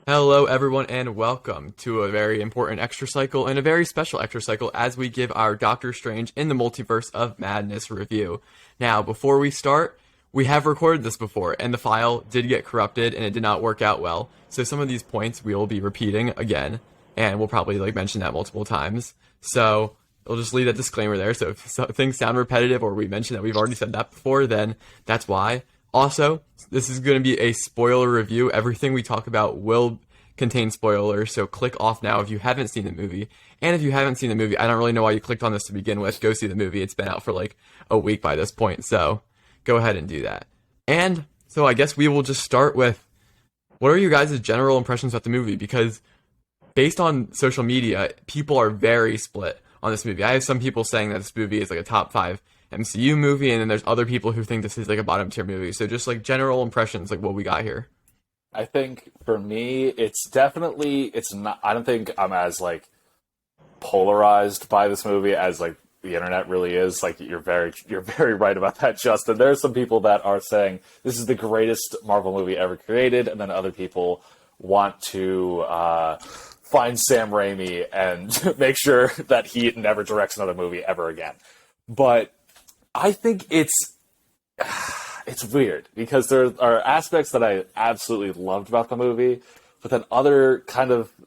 Hello, everyone, and welcome to a very important extra cycle and a very special extra cycle as we give our Doctor Strange in the Multiverse of Madness review. Now, before we start, we have recorded this before, and the file did get corrupted and it did not work out well. So some of these points we will be repeating again, and we'll probably mention that multiple times. So we'll just leave that disclaimer there. So if things sound repetitive or we mention that we've already said that before, then that's why. Also, this is going to be a spoiler review. Everything we talk about will contain spoilers, so click off now if you haven't seen the movie. And if you haven't seen the movie, I don't really know why you clicked on this to begin with. Go see the movie. It's been out for a week by this point, so go ahead and do that. And so I guess we will just start with, what are you guys' general impressions about the movie? Because based on social media, people are very split on this movie. I have some people saying that this movie is a top 5 MCU movie, and then there's other people who think this is a bottom tier movie. So just general impressions, what we got here. I think for me, it's not. I don't think I'm as polarized by this movie as the internet really is. You're very right about that, Justin. There are some people that are saying this is the greatest Marvel movie ever created, and then other people want to find Sam Raimi and make sure that he never directs another movie ever again. But I think it's weird because there are aspects that I absolutely loved about the movie, but then other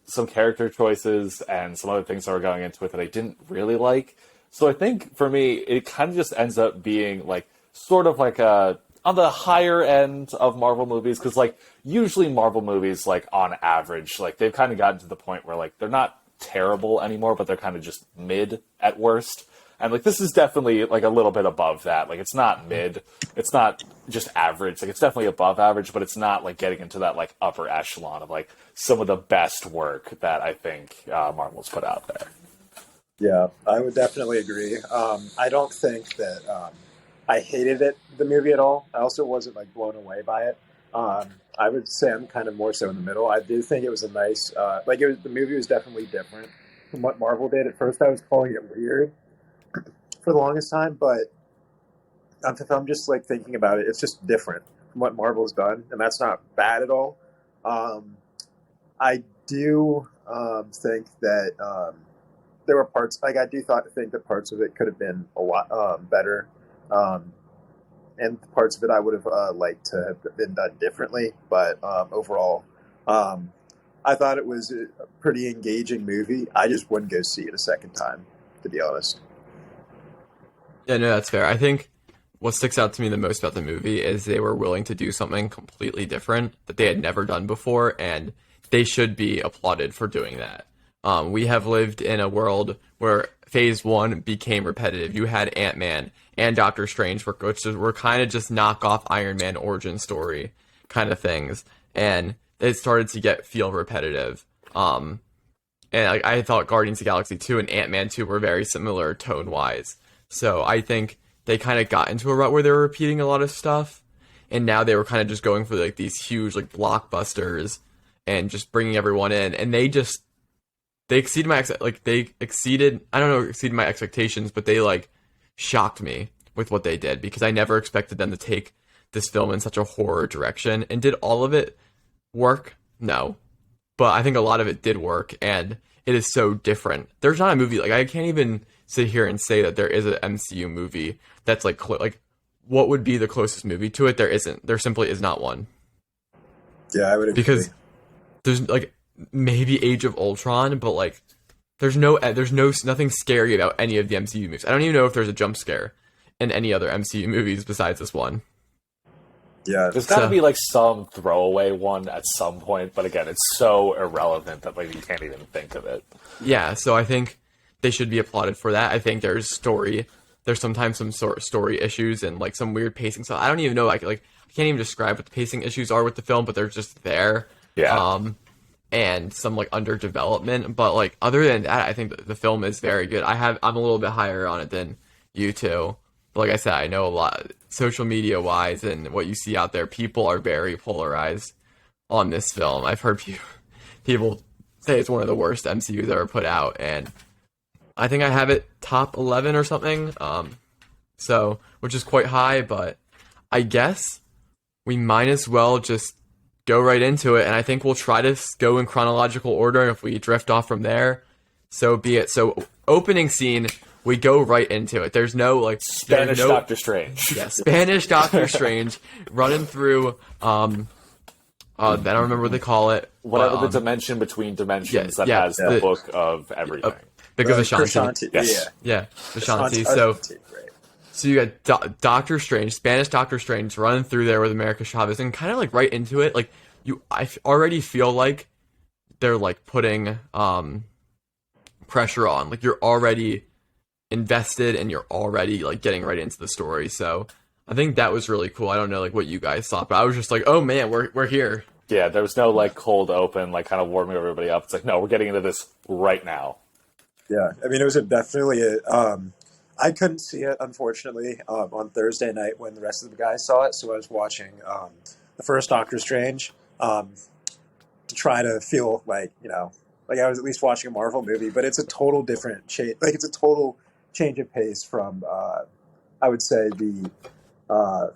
some character choices and some other things that were going into it that I didn't really like. So I think for me, it kind of just ends up being on the higher end of Marvel movies, because usually Marvel movies, on average, they've kind of gotten to the point where they're not terrible anymore, but they're kind of just mid at worst. And this is definitely a little bit above that. It's not mid, it's not just average. It's definitely above average, but it's not getting into that upper echelon of some of the best work that I think Marvel's put out there. Yeah, I would definitely agree. I don't think that I hated the movie at all. I also wasn't blown away by it. I would say I'm kind of more so in the middle. I do think it was a nice, the movie was definitely different from what Marvel did. At first, I was calling it weird for the longest time, but if I'm just thinking about it, it's just different from what Marvel's done, and that's not bad at all. I do think that there were parts I do think that parts of it could have been a lot better, and parts of it I would have liked to have been done differently. But overall, I thought it was a pretty engaging movie. I just wouldn't go see it a second time, to be honest. Yeah, no, that's fair. I think what sticks out to me the most about the movie is they were willing to do something completely different that they had never done before, and they should be applauded for doing that. We have lived in a world where Phase 1 became repetitive. You had Ant-Man and Doctor Strange, which were kind of just knockoff Iron Man origin story kind of things, and it started to feel repetitive. And I thought Guardians of the Galaxy 2 and Ant-Man 2 were very similar tone-wise. So I think they kind of got into a rut where they were repeating a lot of stuff, and now they were kind of just going for these huge blockbusters and just bringing everyone in, and they exceeded exceeded my expectations, but they shocked me with what they did, because I never expected them to take this film in such a horror direction. And did all of it work? No, but I think a lot of it did work, and it is so different. There's not a movie I can't even sit here and say that there is an MCU movie that's what would be the closest movie to it. There isn't. There simply is not one. Yeah, I would agree. Because there's maybe Age of Ultron, but there's nothing scary about any of the MCU movies. I don't even know if there's a jump scare in any other MCU movies besides this one. Yeah, there's got to be some throwaway one at some point, but again, it's so irrelevant that you can't even think of it. Yeah, so I think they should be applauded for that. I think there's sometimes some sort of story issues and some weird pacing stuff. I don't even know. I can't even describe what the pacing issues are with the film, but they're just there. Yeah. And some underdevelopment, but other than that, I think the film is very good. I'm a little bit higher on it than you two. But like I said, I know a lot social media wise and what you see out there, people are very polarized on this film. I've heard people say it's one of the worst MCUs ever put out, and I think I have it top 11 or something. So, which is quite high, but I guess we might as well just go right into it, and I think we'll try to go in chronological order, and if we drift off from there, so be it. So, opening scene, we go right into it. There's no, like... Spanish Doctor Strange. Yeah, Spanish Doctor Strange, running through, I don't remember what they call it. Whatever but, the dimension between dimensions that has the book of everything. Book of Ashanti. Yes. Yeah, Ashanti. So you got Doctor Strange, Spanish Doctor Strange, running through there with America Chavez, and kind of like right into it. Like I already feel like they're like putting pressure on. Like you're already invested, and you're already like getting right into the story. So I think that was really cool. I don't know like what you guys thought, but I was just like, oh man, we're here. Yeah, there was no like cold open, like kind of warming everybody up. It's like, no, we're getting into this right now. Yeah, I mean, it was definitely I couldn't see it, unfortunately, on Thursday night when the rest of the guys saw it. So I was watching the first Doctor Strange to try to feel like, like I was at least watching a Marvel movie. But it's a total different change. Like, it's a total change of pace from, I would say, the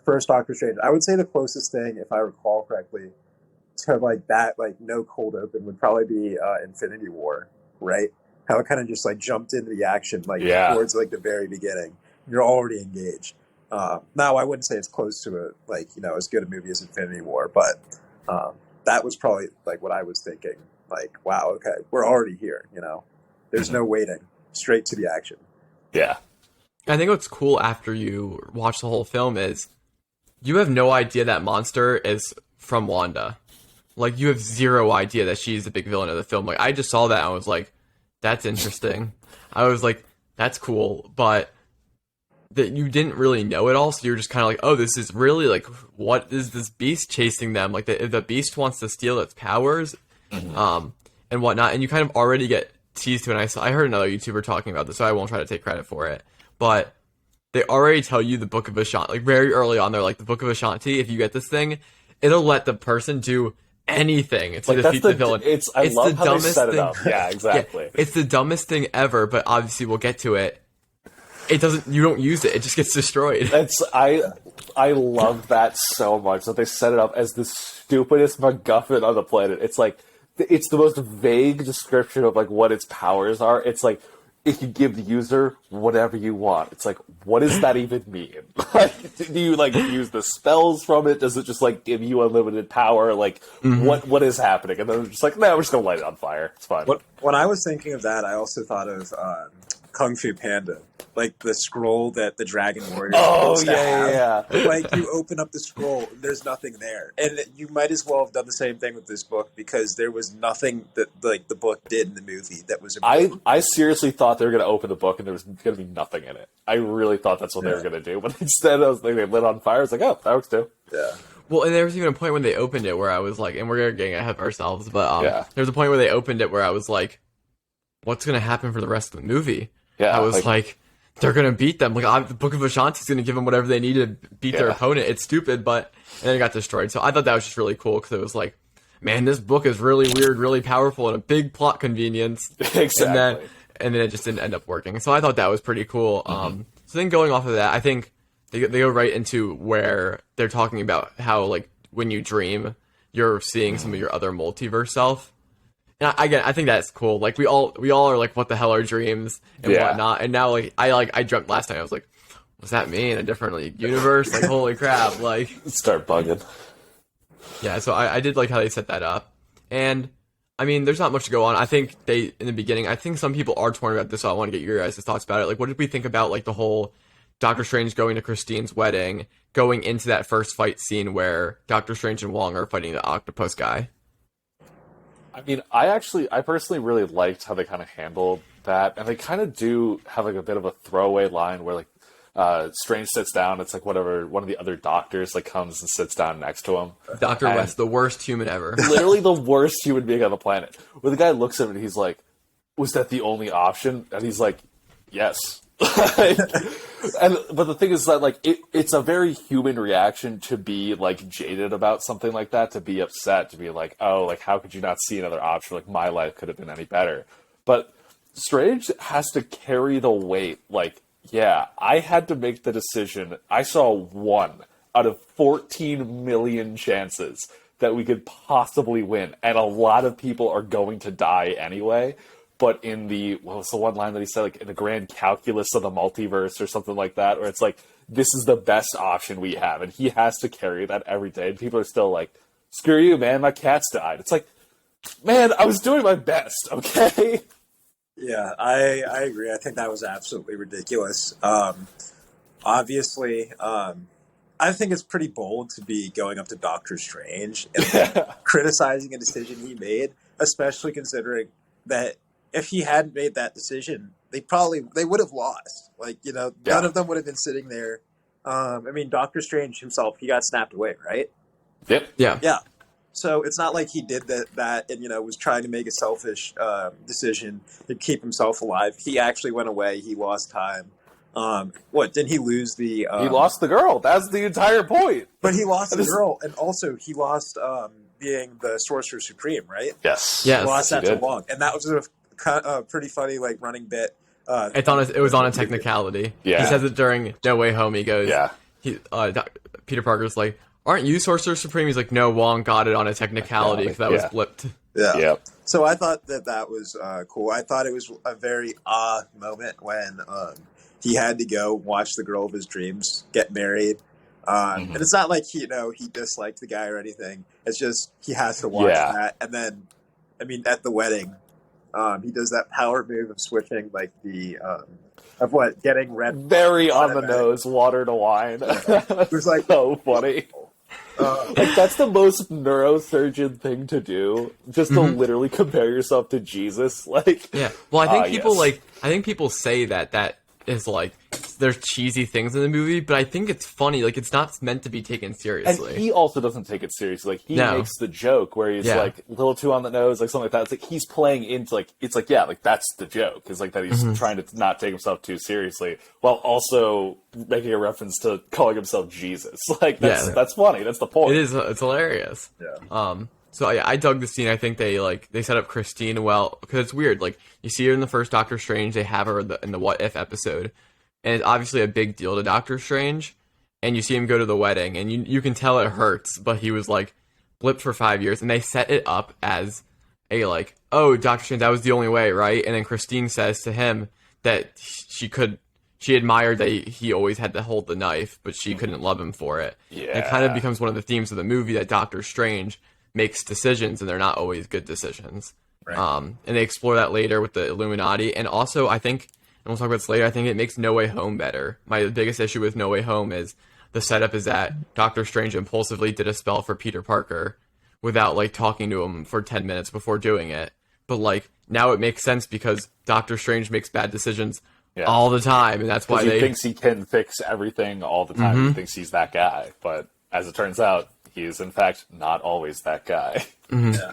first Doctor Strange. I would say the closest thing, if I recall correctly, to like that, like no cold open would probably be Infinity War, right? How it kind of just like jumped into the action, like towards like the very beginning. You're already engaged. Now, I wouldn't say it's close to a like as good a movie as Infinity War, but that was probably like what I was thinking. Like, wow, okay, we're already here. There's no waiting, straight to the action. Yeah, I think what's cool after you watch the whole film is you have no idea that monster is from Wanda. Like you have zero idea that she's the big villain of the film. Like I just saw that and I was like, that's interesting. I was like, that's cool, but that you didn't really know it all, so you're just kind of like, oh, this is really like, what is this beast chasing them? Like the beast wants to steal its powers, and whatnot, and you kind of already get teased to. And I heard another YouTuber talking about this, so I won't try to take credit for it, but they already tell you the Book of Ashanti, like very early on. They're like, the Book of Ashanti. If you get this thing, it'll let the person do anything to defeat the villain. I love how they set it up. Yeah, exactly. Yeah, it's the dumbest thing ever, but obviously we'll get to it. It doesn't. You don't use it. It just gets destroyed. I love that so much that they set it up as the stupidest MacGuffin on the planet. It's like it's the most vague description of like what its powers are. It's like it can give the user whatever you want. It's like, what does that even mean? Like, do you like use the spells from it? Does it just like give you unlimited power? Like, what is happening? And then they're just like, no, we're just gonna light it on fire. It's fine. When I was thinking of that, I also thought of Kung Fu Panda, like the scroll that the Dragon Warrior. Oh yeah. Like you open up the scroll, there's nothing there, and you might as well have done the same thing with this book because there was nothing that like the book did in the movie that was important. I seriously thought they were going to open the book and there was going to be nothing in it. I really thought that's what they were going to do, but instead I was like, they lit on fire. I was like, oh, that works too. Yeah. Well, and there was even a point when they opened it where I was like, and we're getting ahead of ourselves, but there was a point where they opened it where I was like, what's going to happen for the rest of the movie? Yeah, I was like they're going to beat them. Like, the Book of Ashanti is going to give them whatever they need to beat their opponent. It's stupid, but... And then it got destroyed. So I thought that was just really cool, because it was like, man, this book is really weird, really powerful, and a big plot convenience. Exactly. And then it just didn't end up working. So I thought that was pretty cool. So then going off of that, I think they go right into where they're talking about how, like, when you dream, you're seeing some of your other multiverse self. And I think that's cool. Like we all are like, what the hell are dreams and whatnot. And now I dreamt last night. I was like, what's that mean? A different like universe? Like holy crap! Like start bugging. Yeah. So I did like how they set that up. And I mean, there's not much to go on. I think in the beginning, I think some people are torn about this. So I want to get your guys' thoughts about it. Like, what did we think about like the whole Doctor Strange going to Christine's wedding, going into that first fight scene where Doctor Strange and Wong are fighting the octopus guy? I mean, I personally really liked how they kind of handled that, and they kind of do have like a bit of a throwaway line where like Strange sits down. It's like whatever one of the other doctors like comes and sits down next to him. Dr. West, the worst human ever, literally the worst human being on the planet. Where the guy looks at him and he's like, "Was that the only option?" And he's like, "Yes." But the thing is that like it's a very human reaction to be like jaded about something like that, to be upset, to be like, oh, like how could you not see another option? Like my life could have been any better. But Strange has to carry the weight. Like, yeah, I had to make the decision. I saw 1 out of 14 million chances that we could possibly win, and a lot of people are going to die anyway. But in what was the one line that he said, like, in the grand calculus of the multiverse or something like that, where it's like, this is the best option we have, and he has to carry that every day, and people are still like, screw you, man, my cat's died. It's like, man, I was doing my best, okay? Yeah, I agree. I think that was absolutely ridiculous. Obviously, I think it's pretty bold to be going up to Doctor Strange and criticizing a decision he made, especially considering that if he hadn't made that decision, they would have lost. Like, none of them would have been sitting there. I mean, Doctor Strange himself, he got snapped away, right? Yep. Yeah. Yeah. So it's not like he did that and, was trying to make a selfish decision to keep himself alive. He actually went away. He lost time. Didn't he lose the... he lost the girl. That's the entire point. But he lost the girl, and also he lost being the Sorcerer Supreme, right? Yes. He lost that to Wong. And that was a pretty funny, running bit. It was on a technicality. Yeah. He says it during No Way Home. He goes, yeah. Peter Parker's like, aren't you Sorcerer Supreme? He's like, no, Wong got it on a technicality because that was blipped. Yeah. Yep. So I thought that was cool. I thought it was a very moment when he had to go watch the girl of his dreams get married. And it's not like he disliked the guy or anything. It's just he has to watch that. And then, I mean, at the wedding, he does that power move of switching getting red. Very on the nose, water to wine. It was like so funny. Like, that's the most neurosurgeon thing to do, just to literally compare yourself to Jesus. Like, yeah. Well, I think people say that is like, there's cheesy things in the movie, but I think it's funny. Like, it's not meant to be taken seriously. And he also doesn't take it seriously. Like, he makes the joke where he's like a little too on the nose, like something like that. It's like he's playing into that's the joke. It's like that he's trying to not take himself too seriously while also making a reference to calling himself Jesus. Like, that's funny. That's the point. It is. It's hilarious. Yeah. So I dug the scene. I think they set up Christine well, because it's weird. Like, you see her in the first Doctor Strange. They have her in the What If episode, and it's obviously a big deal to Doctor Strange. And you see him go to the wedding, and you can tell it hurts. But he was like blipped for 5 years, and they set it up as a like, oh, Doctor Strange, that was the only way, right? And then Christine says to him that she admired that he always had to hold the knife, but she couldn't love him for it. Yeah. And it kind of becomes one of the themes of the movie that Doctor Strange makes decisions, and they're not always good decisions. Right. And they explore that later with the Illuminati. And also, I think, and we'll talk about this later, I think it makes No Way Home better. My biggest issue with No Way Home is the setup is that Doctor Strange impulsively did a spell for Peter Parker without, like, talking to him for 10 minutes before doing it. But, like, now it makes sense because Doctor Strange makes bad decisions all the time, and that's why he thinks he can fix everything all the time. He thinks he's that guy. But as it turns out, he is, in fact, not always that guy. Yeah.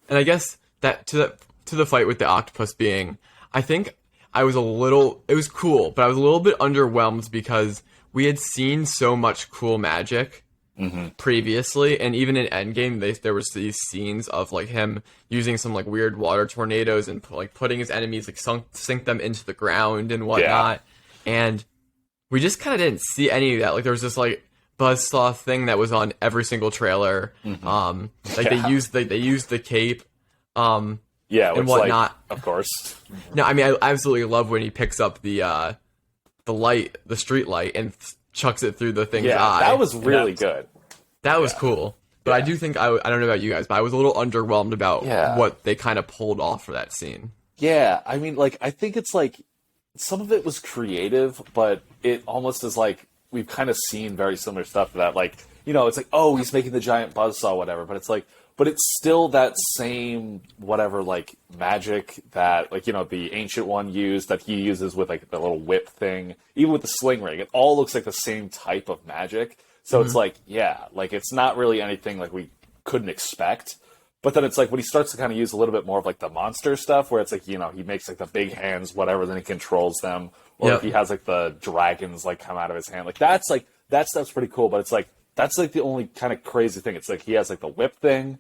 And I guess that to the fight with the octopus being, I think it was cool, but I was a little bit underwhelmed because we had seen so much cool magic previously, and even in Endgame, there was these scenes of like him using some like weird water tornadoes and like putting his enemies like sink them into the ground and whatnot, and we just kind of didn't see any of that. Like, there was this like buzzsaw thing that was on every single trailer. They used the cape. And whatnot. Of course. No, I mean, I absolutely love when he picks up the street light and chucks it through the thing's eye. That was really good. That was cool. But I do think I don't know about you guys, but I was a little underwhelmed about what they kind of pulled off for that scene. Yeah, I mean, like, I think it's like some of it was creative, but it almost is like we've kind of seen very similar stuff to that. Like, it's like, oh, he's making the giant buzzsaw, whatever. But it's like, but it's still that same whatever, like, magic that, like, the ancient one used, that he uses with, like, the little whip thing. Even with the sling ring, it all looks like the same type of magic. So it's like, like, it's not really anything, like, we couldn't expect. But then it's like when he starts to kind of use a little bit more of, like, the monster stuff, where it's like, he makes, like, the big hands, whatever, then he controls them. Or if he has, like, the dragons, like, come out of his hand. Like, that stuff's pretty cool, but it's like, that's, like, the only kind of crazy thing. It's like he has, like, the whip thing,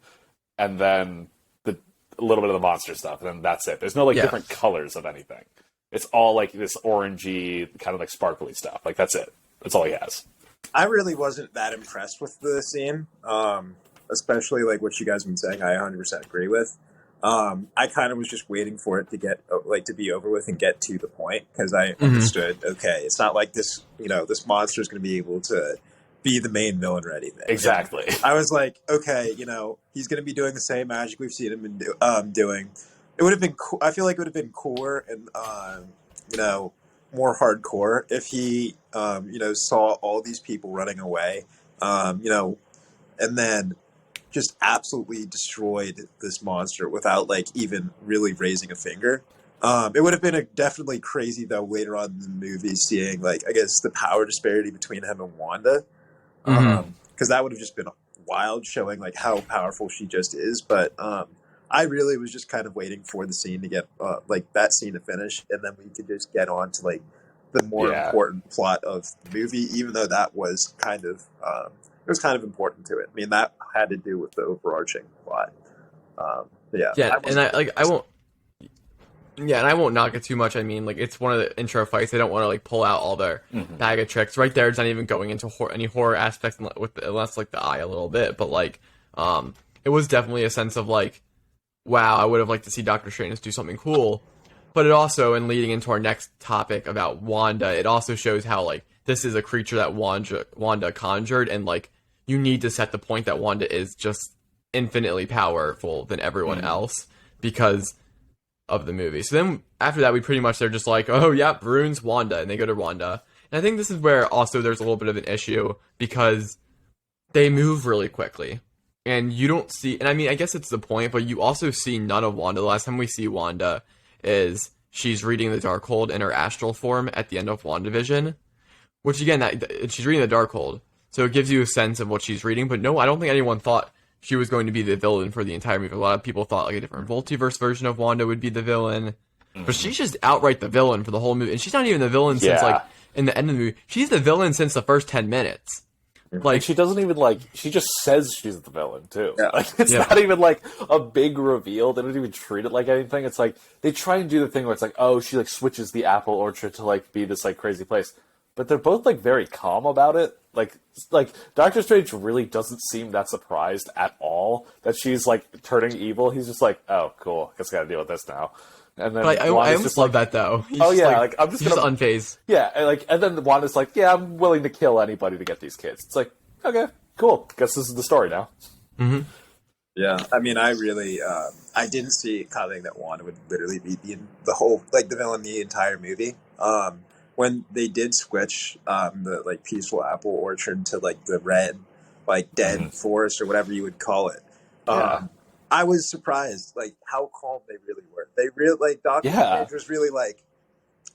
and then a little bit of the monster stuff, and then that's it. There's no, like, different colors of anything. It's all, like, this orangey, kind of, like, sparkly stuff. Like, that's it. That's all he has. I really wasn't that impressed with the scene. especially like what you guys have been saying, I 100% agree with. I kind of was just waiting for it to get to be over with and get to the point, because I understood, okay, it's not like this, this monster is going to be able to be the main villain or anything. Exactly. And I was like, okay, he's going to be doing the same magic we've seen him doing. It would have been cool. I feel like it would have been cooler and more hardcore if he saw all these people running away, and then just absolutely destroyed this monster without like even really raising a finger. It would have been definitely crazy though later on in the movie, seeing like, I guess, the power disparity between him and Wanda, because that would have just been wild, showing like how powerful she just is. But I really was just kind of waiting for the scene to get that scene to finish, and then we could just get on to like the more important plot of the movie, even though that was kind of it was kind of important to it. I mean, that had to do with the overarching plot. And I won't knock it too much. I mean, like, it's one of the intro fights. They don't want to like pull out all their bag of tricks. Right there, it's not even going into any horror aspects unless like the eye a little bit. But like, it was definitely a sense of like, wow, I would have liked to see Doctor Strange do something cool. But it also, and leading into our next topic about Wanda, it also shows how like this is a creature that Wanda conjured, and like you need to set the point that Wanda is just infinitely powerful than everyone else because of the movie. So then after that, they're just like, oh yeah, runes Wanda, and they go to Wanda. And I think this is where also there's a little bit of an issue, because they move really quickly. And you don't see, and I mean, I guess it's the point, but you also see none of Wanda. The last time we see Wanda is she's reading the Darkhold in her astral form at the end of WandaVision, which again, she's reading the Darkhold, so it gives you a sense of what she's reading. But no, I don't think anyone thought she was going to be the villain for the entire movie. A lot of people thought like a different multiverse version of Wanda would be the villain, but she's just outright the villain for the whole movie. And she's not even the villain since like in the end of the movie. She's the villain since the first 10 minutes. Like, she doesn't even she just says she's the villain too. Yeah. Like, it's not even like a big reveal. They don't even treat it like anything. It's like they try and do the thing where it's like, oh, she like switches the apple orchard to like be this like crazy place, but they're both like very calm about it. Like Doctor Strange really doesn't seem that surprised at all that she's like turning evil. He's just like, oh, cool, guess I gotta deal with this now. And then I almost love that though. He's I'm just gonna unfazed. Yeah, and then Wanda's like, yeah, I'm willing to kill anybody to get these kids. It's like, okay, cool. Guess this is the story now. Mm-hmm. Yeah, I mean, I really, I didn't see it coming that Wanda would literally be the whole the villain the entire movie. When they did switch the like peaceful apple orchard to like the red, like dead forest or whatever you would call it. I was surprised, like, how calm they really were. They really, like, Doctor Strange was really like,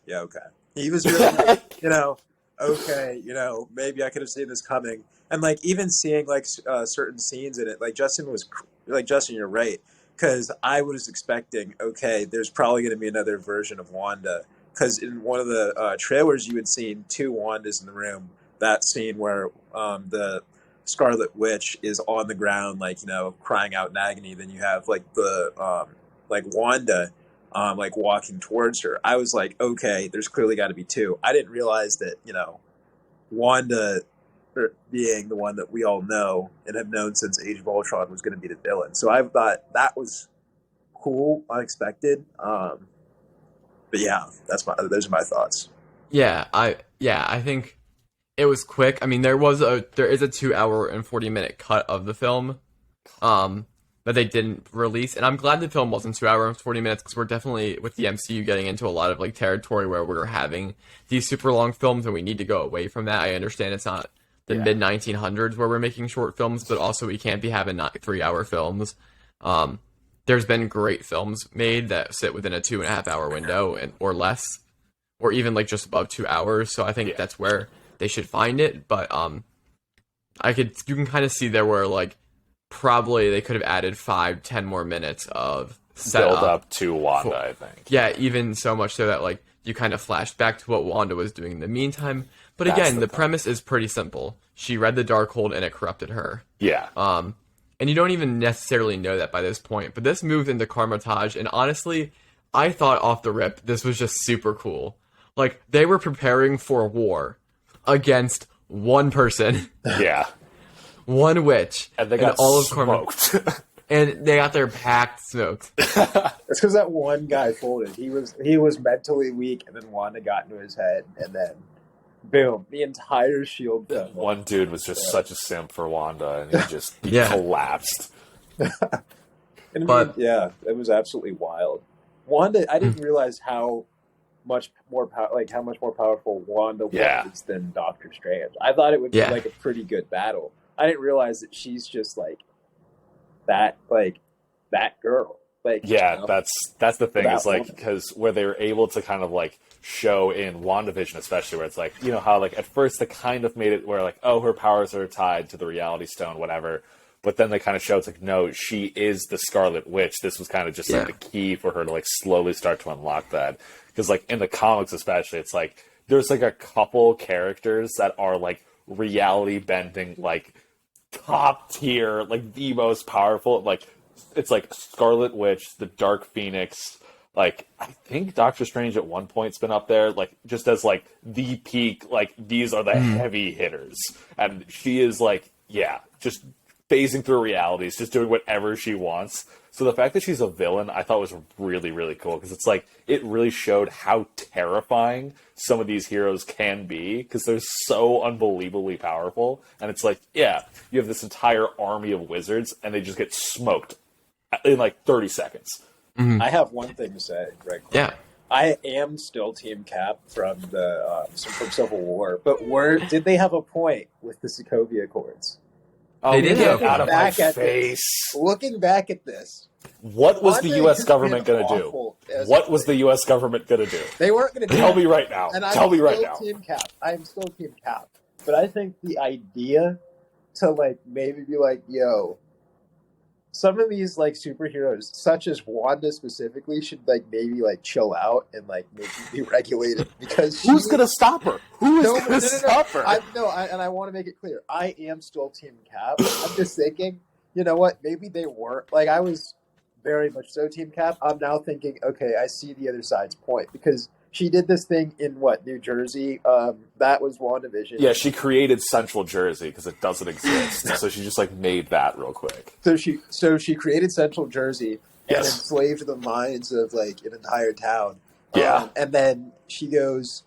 yeah, okay. He was really like, okay, maybe I could have seen this coming. And, like, even seeing, like, certain scenes in it, like, Justin, you're right. Because I was expecting, okay, there's probably going to be another version of Wanda. Because in one of the trailers, you had seen two Wandas in the room. That scene where the Scarlet Witch is on the ground, like, crying out in agony. Then you have like the Wanda like walking towards her. I was like, okay, there's clearly got to be two. I didn't realize that Wanda being the one that we all know and have known since Age of Ultron was going to be the villain. So I thought that was cool, unexpected. But yeah, those are my thoughts. Yeah, I think it was quick. I mean, there is a 2-hour and 40-minute cut of the film that they didn't release, and I'm glad the film wasn't 2 hours and 40 minutes, because we're definitely, with the MCU, getting into a lot of like territory where we're having these super long films, and we need to go away from that. I understand it's not the mid 1900s where we're making short films, but also we can't be having 3-hour films. There's been great films made that sit within a 2.5 hour window or less, or even like just above 2 hours. So I think that's where they should find it. But you can kind of see there where like probably they could have added 5-10 more minutes of setup build up to Wanda. I think. Yeah, even so much so that like you kind of flashed back to what Wanda was doing in the meantime. But again, the premise is pretty simple. She read the Darkhold and it corrupted her. Yeah. And you don't even necessarily know that by this point. But this moved into Karmatage, and honestly, I thought off the rip, this was just super cool. Like, they were preparing for a war against one person. Yeah. one witch, And they got all of smoked. and they got their pack smoked. It's because that one guy folded. He was mentally weak, and then Wanda got into his head, and then boom, the entire shield fell. One dude was just such a simp for Wanda, and he Yeah. collapsed. And But- it was absolutely wild. Wanda, I didn't realize how much more powerful Wanda was than Doctor Strange. I thought it would be like a pretty good battle. I didn't realize that she's just like that girl. Like, Yeah, you know? that's the thing, is like, woman. because where they were able to kind of like show in WandaVision, especially, where it's like, you know how like at first they kind of made it where like, oh, her powers are tied to the Reality Stone, whatever. But then they kind of show it's like, no, she is the Scarlet Witch. This was kind of just like the key for her to like slowly start to unlock that. Because like in the comics especially, it's like there's like a couple characters that are like reality bending, like top tier, like the most powerful. Like it's like Scarlet Witch, the Dark Phoenix. Like I think Doctor Strange at one point's been up there, like just as like the peak. Like these are the heavy hitters, and she is like just phasing through realities, just doing whatever she wants. So the fact that she's a villain, I thought was really, really cool, because it's like, it really showed how terrifying some of these heroes can be, because they're so unbelievably powerful. And it's like, you have this entire army of wizards, and they just get smoked in like 30 seconds. I have one thing to say, right? Yeah. I am still Team Cap from from Civil War, but did they have a point with the Sokovia Accords? They did have out of my back at face. Looking back at this, What was the Wanda U.S. has government been going to do? awful as What a was the player. U.S. government going to do? They weren't going to Tell me right now. And Tell me right now. Team Cap. I am still Team Cap. But I think the idea to like maybe be like, yo, some of these like superheroes, such as Wanda specifically, should like maybe like chill out and like maybe be regulated, because Who's going to stop her? Who is going to stop her? I want to make it clear. I am still Team Cap. I'm just thinking, you know what? Maybe they weren't. Like, I was very much so Team Cap. I'm now thinking, okay, I see the other side's point, because she did this thing in New Jersey. That was WandaVision. Yeah, she created Central Jersey because it doesn't exist. So she just like made that real quick. So she created Central Jersey and enslaved the minds of like an entire town. Yeah. And then she goes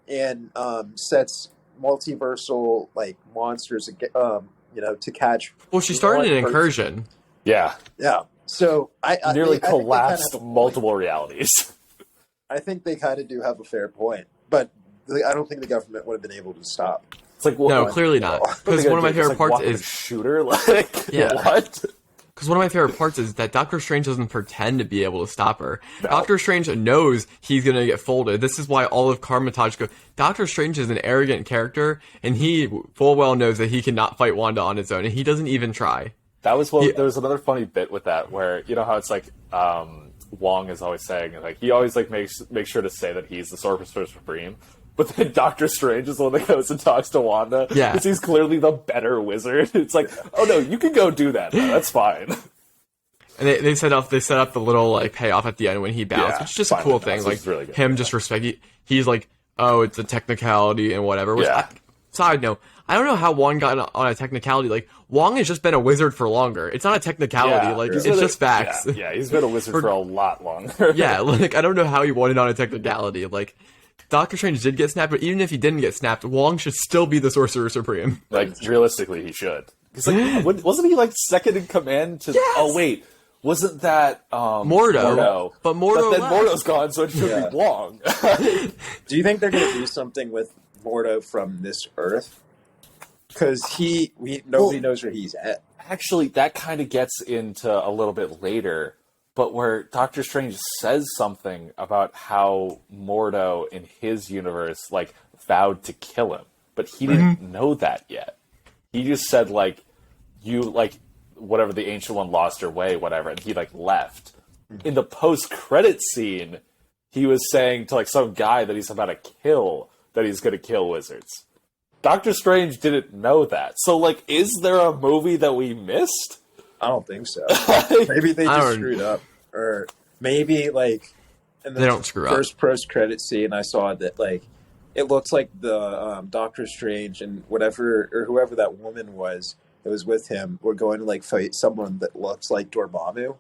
and sets multiversal like monsters, to catch. Well, she started an incursion. Yeah. Yeah. So I Nearly think they kind of collapsed have a point. multiple realities. I think they kind of do have a fair point, but I don't think the government would have been able to stop. It's like, No, clearly not. Because one of my favorite parts is shooter. Like, what? Because one of my favorite parts is that Doctor Strange doesn't pretend to be able to stop her. No. Doctor Strange knows he's going to get folded. This is why all of Carmitage go. Doctor Strange is an arrogant character, and he full well knows that he cannot fight Wanda on his own, and he doesn't even try. That was there was another funny bit with that, where you know how it's like Wong is always saying, like, he always like makes sure to say that he's the Sorcerer Supreme. But then Doctor Strange is the one that goes and talks to Wanda. Yeah. Because he's clearly the better wizard. It's like, oh no, you can go do that. No, that's fine. And they set up the little like payoff at the end when he bows, which is just a cool thing. Like really good. Him just respect. He's like, oh, it's a technicality and whatever. Which side note, I don't know how Wong got on a technicality. Like Wong has just been a wizard for longer. It's not a technicality. Yeah, like it's just facts. Yeah, he's been a wizard for a lot longer. Yeah, like I don't know how he won it on a technicality. Like Doctor Strange did get snapped, but even if he didn't get snapped, Wong should still be the Sorcerer Supreme. Like realistically, he should. He's like, wasn't he like second in command to? Yes! Oh wait, wasn't that Mordo? But then left. Mordo's gone, so it should be Wong. Do you think they're going to do something with Mordo from this Earth? Because nobody knows where he's at. Actually, that kind of gets into a little bit later, but where Doctor Strange says something about how Mordo in his universe like vowed to kill him, but he didn't know that yet. He just said like, you like whatever, the Ancient One lost her way, whatever, and he like left. In the post-credit scene, he was saying to like some guy that he's about to kill, that he's going to kill wizards. Doctor Strange didn't know that. So, like, is there a movie that we missed? I don't think so. Maybe they just screwed up. Or maybe, like, in the they don't screw up. First post-credit scene, I saw that, like, it looks like the Doctor Strange and whoever that woman was that was with him were going to like fight someone that looks like Dormammu.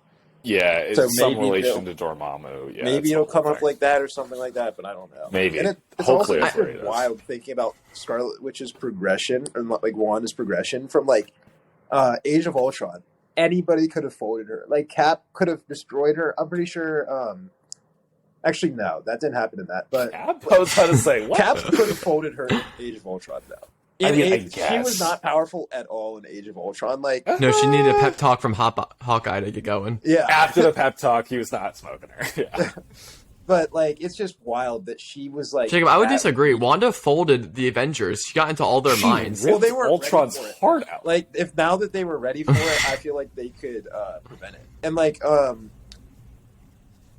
Yeah, it's So some maybe relation to Dormammu. Yeah, maybe it'll come up like that or something like that, but I don't know. Maybe. And it's Hopefully also that's what it kind of is. wild thinking about Scarlet Witch's progression and like Wanda's progression from like Age of Ultron. Anybody could have folded her. Like Cap could have destroyed her. I'm pretty sure. Actually, no, that didn't happen in that. But Cap? I was about to say, what? Cap could have folded her in Age of Ultron, though. I mean, I She guess. was not powerful at all in Age of Ultron. Like, No, she needed a pep talk from Hawkeye to get going. yeah, After the pep talk, he was not smoking her. Yeah. but like, it's just wild that she was like. Jacob, I would that- disagree. Wanda folded the Avengers. She got into all their She minds. Well, they ripped weren't Ultron's ready for it. heart out. Like, if now that they were ready for it, I feel like they could prevent it. And like,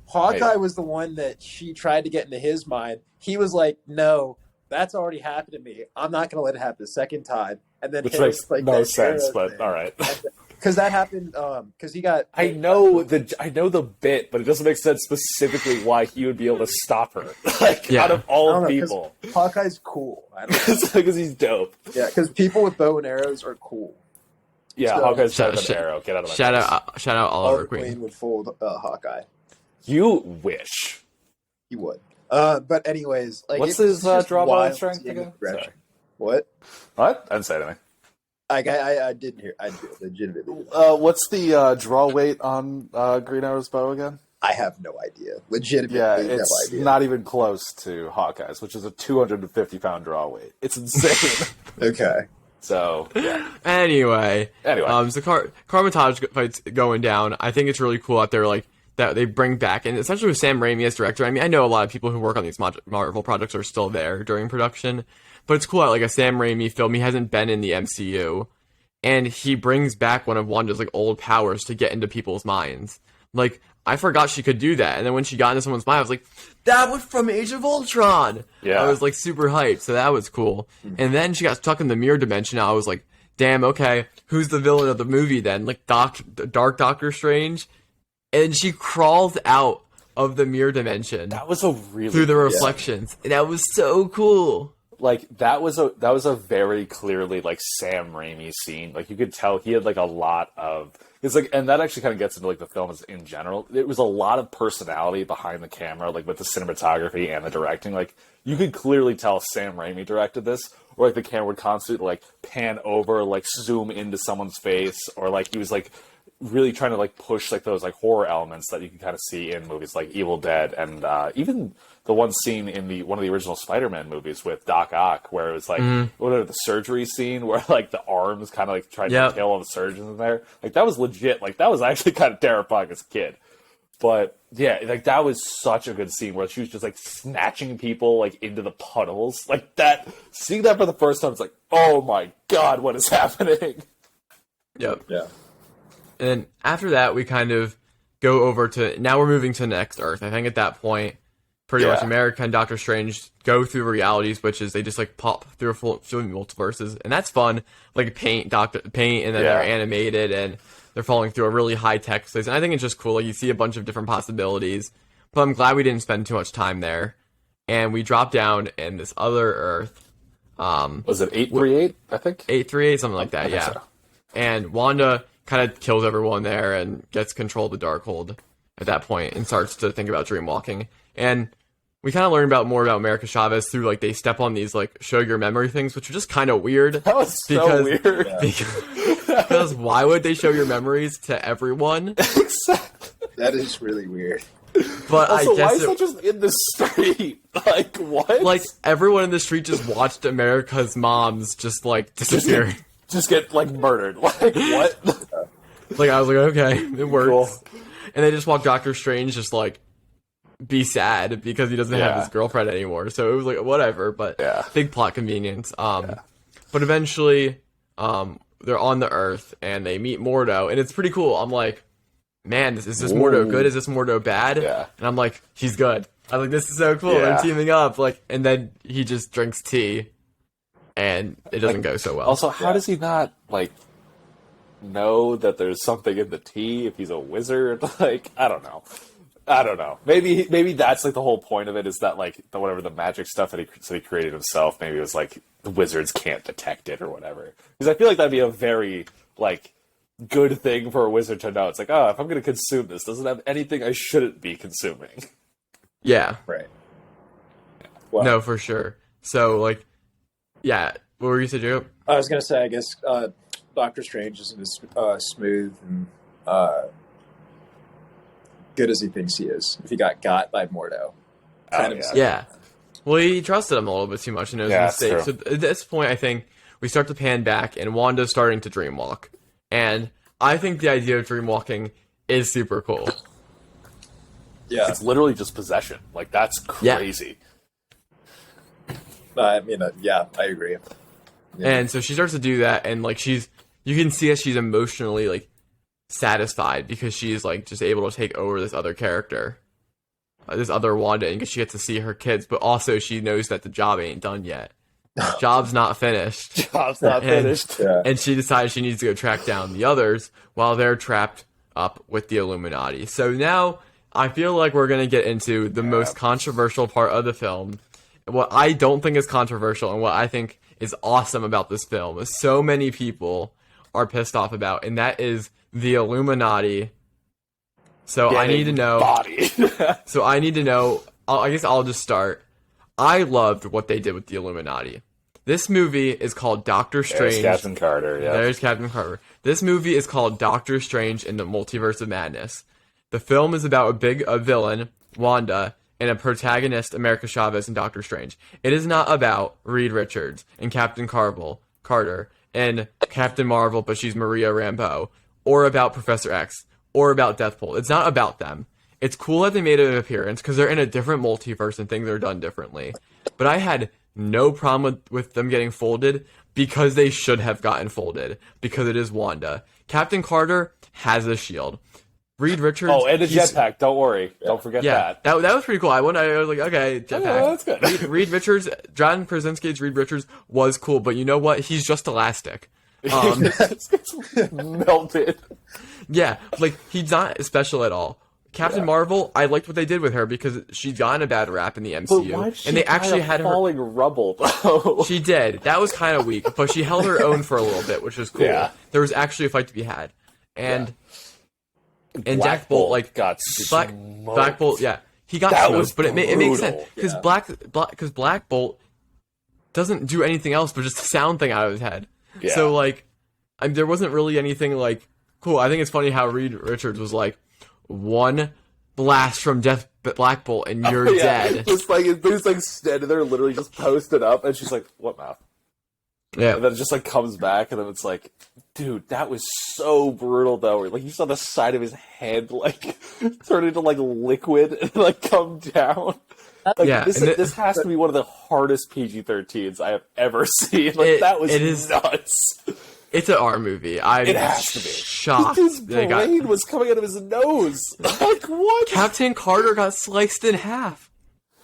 Hawkeye was the one that she tried to get into his mind. He was like, "No, that's already happened to me. I'm not going to let it happen a second time." And then Which his, makes like, no that sense, arrow but thing. all right. Because that happened. Because he got. I know the bit, but it doesn't make sense specifically why he would be able to stop her. Like Yeah. out of I all don't know, 'cause people, Hawkeye's cool. I don't know. because he's dope. Yeah, because people with bow and arrows are cool. Yeah, So- Hawkeye's better Sh- than Arrow. Get out of my Shout face. out Oliver Oliver Queen. Queen would fold Hawkeye. You wish. He would. But anyways, like, What's it's his just draw wild ball strength seeing the again? progression. Sorry. What? What? I didn't say anything. I didn't hear. I legitimately. What's the draw weight on Green Arrow's bow again? I have no idea. Legitimately, Yeah, no it's idea. not even close to Hawkeye's, which is a 250-pound draw weight. It's insane. Okay. So, yeah. Anyway, Anyway. so Carmitage fight's going down. I think it's really cool out there, like that they bring back, and essentially with Sam Raimi as director. I mean, I know a lot of people who work on these Marvel projects are still there during production, but it's cool. Like a Sam Raimi film, he hasn't been in the MCU, and he brings back one of Wanda's like old powers to get into people's minds. Like I forgot she could do that, and then when she got into someone's mind, I was like, that was from Age of Ultron. Yeah. I was like super hyped, so that was cool. And then she got stuck in the mirror dimension. I was like, damn, okay, who's the villain of the movie then? Like Dark Doctor Strange. And she crawls out of the mirror dimension That was a really through the reflections. And that was so cool. like that was a very clearly like Sam Raimi scene. Like you could tell he had like a lot of it's like, and that actually kind of gets into like the film in general. It was a lot of personality behind the camera, like with the cinematography and the directing. Like you could clearly tell Sam Raimi directed this, or like the camera would constantly like pan over, like zoom into someone's face, or like he was like really trying to like push like those like horror elements that you can kind of see in movies like Evil Dead, and even the one scene in one of the original Spider-Man movies with Doc Ock where it was like the surgery scene where like the arms kind of like tried to kill all the surgeons in there. Like that was legit. Like that was actually kind of terrifying as a kid. But yeah, like that was such a good scene where she was just like snatching people like into the puddles. Like that, seeing that for the first time, it's like, oh my god, what is happening? Yep. Yeah. And then after that, we kind of go over to, now we're moving to the next Earth. I think at that point, pretty much America and Doctor Strange go through realities, which is they just like pop through multiverses, and that's fun. Like paint, and then they're animated and they're falling through a really high tech place. And I think it's just cool. Like you see a bunch of different possibilities. But I'm glad we didn't spend too much time there. And we drop down in this other Earth. Was it 838? I think 838, something like that. Yeah. so. And Wanda kind of kills everyone there and gets control of the Darkhold at that point and starts to think about dreamwalking. And we kind of learn more about America Chavez through like they step on these like show your memory things, which are just kind of weird. That was so weird. Because why would they show your memories to everyone? That is really weird. But Also, I guess why is that just in the street? Like what? like everyone in the street just watched America's moms just like disappear. just get like murdered. Like what? Like I was like, okay, it works. Cool. And they just watch Doctor Strange just like be sad because he doesn't have his girlfriend anymore. So it was like whatever, but big plot convenience. But eventually, they're on the Earth and they meet Mordo, and it's pretty cool. I'm like, man, is this Mordo good? Is this Mordo bad? Yeah. And I'm like, he's good. I'm like, this is so cool. Yeah. They're teaming up. Like, and then he just drinks tea, and it doesn't go so well. Also, how does he not like know that there's something in the tea if he's a wizard? Like I don't know. I don't know. Maybe that's like the whole point of it, is that like whatever the magic stuff that he created himself, maybe it was like the wizards can't detect it or whatever. Because I feel like that'd be a very like good thing for a wizard to know. It's like, oh, if I'm going to consume this, doesn't have anything I shouldn't be consuming. Yeah. Right. Well, no, for sure. So like, yeah. What were you saying, Jacob? I was going to say, I guess Doctor Strange isn't as smooth and good as he thinks he is. If he got by Mordo. Yeah. Well, he trusted him a little bit too much and it was a mistake. So at this point, I think we start to pan back and Wanda's starting to dreamwalk. And I think the idea of dreamwalking is super cool. Yeah. It's literally just possession. Like, that's crazy. Yeah. I mean, I agree. Yeah. And so she starts to do that, and like you can see that she's emotionally like satisfied because she's like just able to take over this other character, this other Wanda, because she gets to see her kids. But also she knows that the job ain't done yet. Job's not finished. Job's not finished. Yeah. And she decides she needs to go track down the others while they're trapped up with the Illuminati. So now I feel like we're gonna get into the most controversial part of the film. What I don't think is controversial and what I think is awesome about this film is so many people are pissed off about, and that is the Illuminati. So I need to know. So I need to know. I guess I'll just start. I loved what they did with the Illuminati. This movie is called Doctor Strange. There's Captain Carter. Yeah. There's Captain Carter. This movie is called Doctor Strange in the Multiverse of Madness. The film is about a villain, Wanda, and a protagonist, America Chavez, and Doctor Strange. It is not about Reed Richards and Captain Carter and Captain Marvel, but she's Maria Rambeau, or about Professor X, or about Deathpool. It's not about them. It's cool that they made an appearance because they're in a different multiverse and things are done differently. But I had no problem with them getting folded because they should have gotten folded because it is Wanda. Captain Carter has a shield. Reed Richards. Oh, and a jetpack. Don't worry. Don't forget that. That was pretty cool. I was like, okay, jetpack. Oh, that's good. Reed Richards, John Krasinski's Reed Richards was cool, but you know what? He's just elastic. It's melted. Yeah, like he's not special at all. Captain Marvel, I liked what they did with her because she's gotten a bad rap in the MCU, but why did she and they actually had her falling rubble. Though? She did. That was kind of weak, but she held her own for a little bit, which was cool. Yeah. There was actually a fight to be had, and Jack Bolt like got Black Bolt, he got smoked, but it makes sense because Black Bolt doesn't do anything else but just a sound thing out of his head. Yeah. So like, there wasn't really anything like cool. I think it's funny how Reed Richards was like, one blast from Black Bolt and you're dead. It's like standing there, literally just posted up, and she's like, "What mouth?" Yeah, and then it just like comes back, and then it's like, dude, that was so brutal though. Like you saw the side of his head like turn into like liquid and like come down. Like, this has to be one of the hardest PG-13s I have ever seen. Like that was nuts. It's an R movie. It has to be. Shocked. His brain was coming out of his nose. Like what? Captain Carter got sliced in half.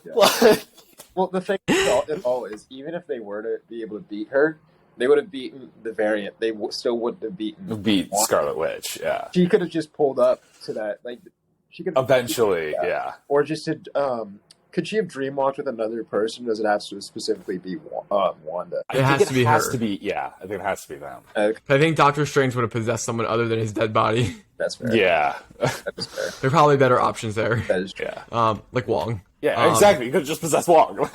Yeah. Well, the thing is, even if they were to be able to beat her, they would have beaten the variant. They still wouldn't have beat Scarlet Witch. Yeah, she could have just pulled up to that. Like she could eventually, or just did. Could she have dreamwalked with another person? Does it have to specifically be Wanda? It has to be her. I think it has to be them. I think Doctor Strange would have possessed someone other than his dead body. That's fair. Yeah. That is fair. There are probably better options there. That is true. Yeah. Like Wong. Yeah, exactly. You could have just possessed Wong.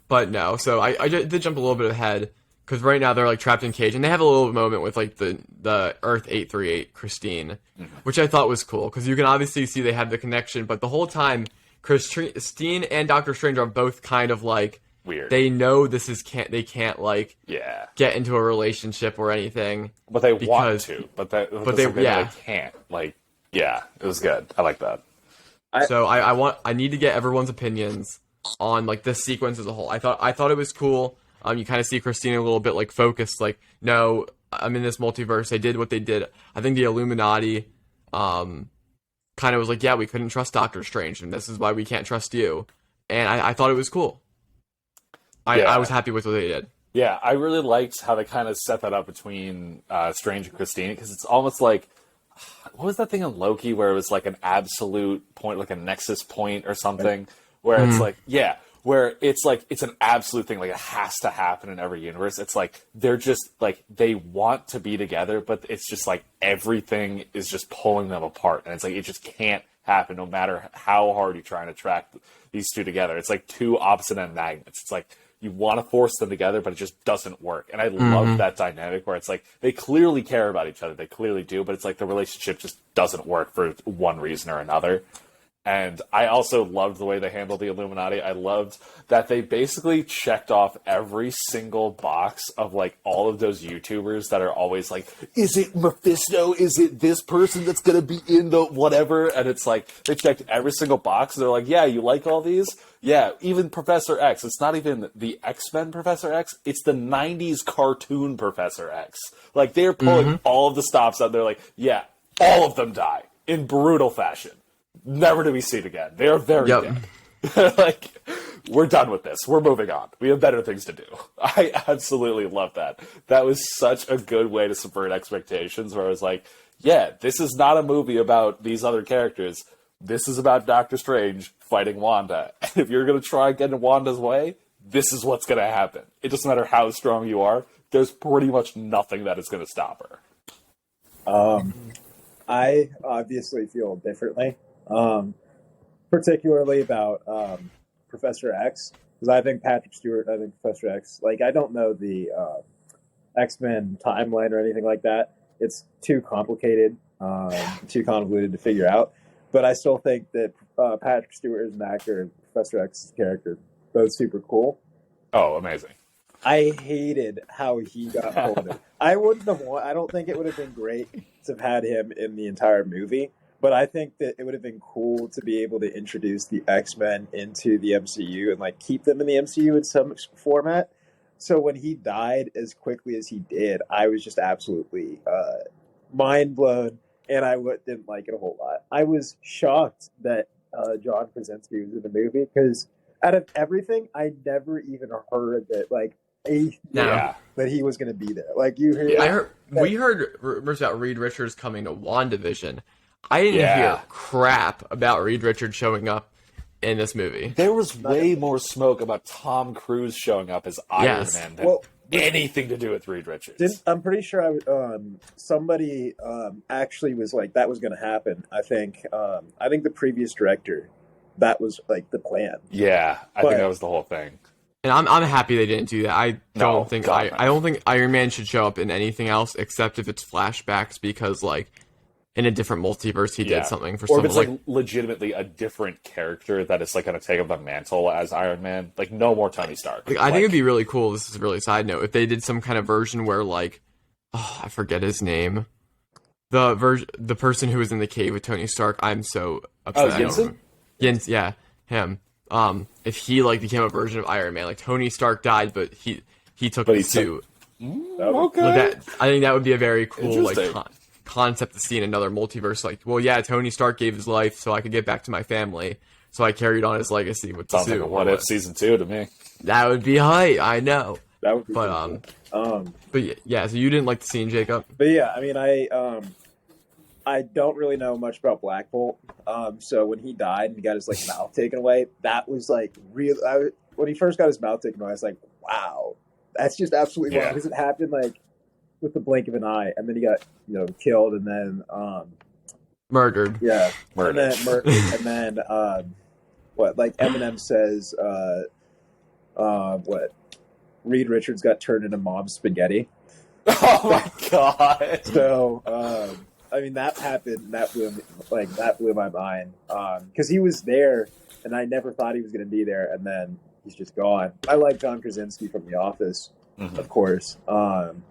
But no. So I did jump a little bit ahead because right now they're like trapped in cage, and they have a little moment with like the Earth 838 Christine, which I thought was cool because you can obviously see they have the connection, but the whole time Christine and Doctor Strange are both kind of like weird. They know they can't like get into a relationship or anything, but they want to. But they can't. Like it was good. I like that. So I need to get everyone's opinions on like this sequence as a whole. I thought it was cool. You kind of see Christina a little bit like focused, like no, I'm in this multiverse. They did what they did. I think the Illuminati kind of was like, we couldn't trust Doctor Strange, and this is why we can't trust you. And I thought it was cool. I was happy with what they did. Yeah, I really liked how they kind of set that up between Strange and Christine, because it's almost like what was that thing on Loki where it was like an absolute point, like a nexus point or something, where it's like, yeah, where it's like, it's an absolute thing, like it has to happen in every universe. It's like, they're just like, they want to be together, but it's just like everything is just pulling them apart. And it's like, it just can't happen no matter how hard you're trying to track these two together. It's like two opposite end magnets. It's like, you want to force them together, but it just doesn't work. And I love that dynamic where it's like, they clearly care about each other. They clearly do, but it's like the relationship just doesn't work for one reason or another. And I also loved the way they handled the Illuminati. I loved that they basically checked off every single box of like all of those YouTubers that are always like, is it Mephisto? Is it this person that's going to be in the whatever? And it's like, they checked every single box. And they're like, yeah, you like all these? Yeah, even Professor X. It's not even the X-Men Professor X. It's the 90s cartoon Professor X. Like, they're pulling all of the stops out. They're like, yeah, all of them die in brutal fashion. Never to be seen again. They are very dead. Like, we're done with this. We're moving on. We have better things to do. I absolutely love that. That was such a good way to subvert expectations, where I was like, yeah, this is not a movie about these other characters. This is about Doctor Strange fighting Wanda. And if you're going to try and get in Wanda's way, this is what's going to happen. It doesn't matter how strong you are. There's pretty much nothing that is going to stop her. I obviously feel differently, particularly about Professor X, because I think Patrick Stewart, I think Professor X, like, I don't know the X-Men timeline or anything like that. It's too complicated, too convoluted to figure out. But I still think that Patrick Stewart as an actor and Professor X's character, both super cool. Oh, amazing. I hated how he got pulled in. I don't think it would have been great to have had him in the entire movie, but I think that it would have been cool to be able to introduce the X-Men into the MCU and like keep them in the MCU in some format. So when he died as quickly as he did, I was just absolutely mind blown, and I didn't like it a whole lot. I was shocked that John Krasinski was in the movie, because out of everything, I never even heard that that he was going to be there. Like, you hear, we heard rumors about Reed Richards coming to WandaVision. I didn't hear crap about Reed Richards showing up in this movie. There was way more smoke about Tom Cruise showing up as Iron Man than anything to do with Reed Richards. I'm pretty sure somebody actually was like, that was going to happen. I think the previous director, that was like the plan. Yeah, I think that was the whole thing. And I'm happy they didn't do that. I don't think Iron Man should show up in anything else except if it's flashbacks, because like in a different multiverse he did something for someone. Or if it's like legitimately a different character that is like going to take up the mantle as Iron Man. Like, no more Tony Stark. Like, I think it'd be really cool. This is a really side note. If they did some kind of version where like, I forget his name. The person who was in the cave with Tony Stark. I'm so upset. Oh, Jensen? Jens, yeah, him. If he like became a version of Iron Man, like Tony Stark died, but he took the suit. Okay. I think that would be a very cool like concept to see in another multiverse. Like, well, yeah, Tony Stark gave his life so I could get back to my family, so I carried on his legacy with the suit. Sounds like a What If season 2 to me. That would be hype. I know. That would be but yeah, so you didn't like the scene, Jacob? But yeah, I mean, I don't really know much about Black Bolt. So when he died and he got his like mouth taken away, that was like real. When he first got his mouth taken away, I was like, wow, that's just absolutely wild, because it happened like with the blink of an eye, and then he got killed, and then murdered. Yeah, murdered. And then what? Like Eminem says, what? Reed Richards got turned into mom spaghetti. Oh my god! So. I mean, that happened. That blew my mind, because he was there, and I never thought he was going to be there, and then he's just gone. I like John Krasinski from The Office, of course, and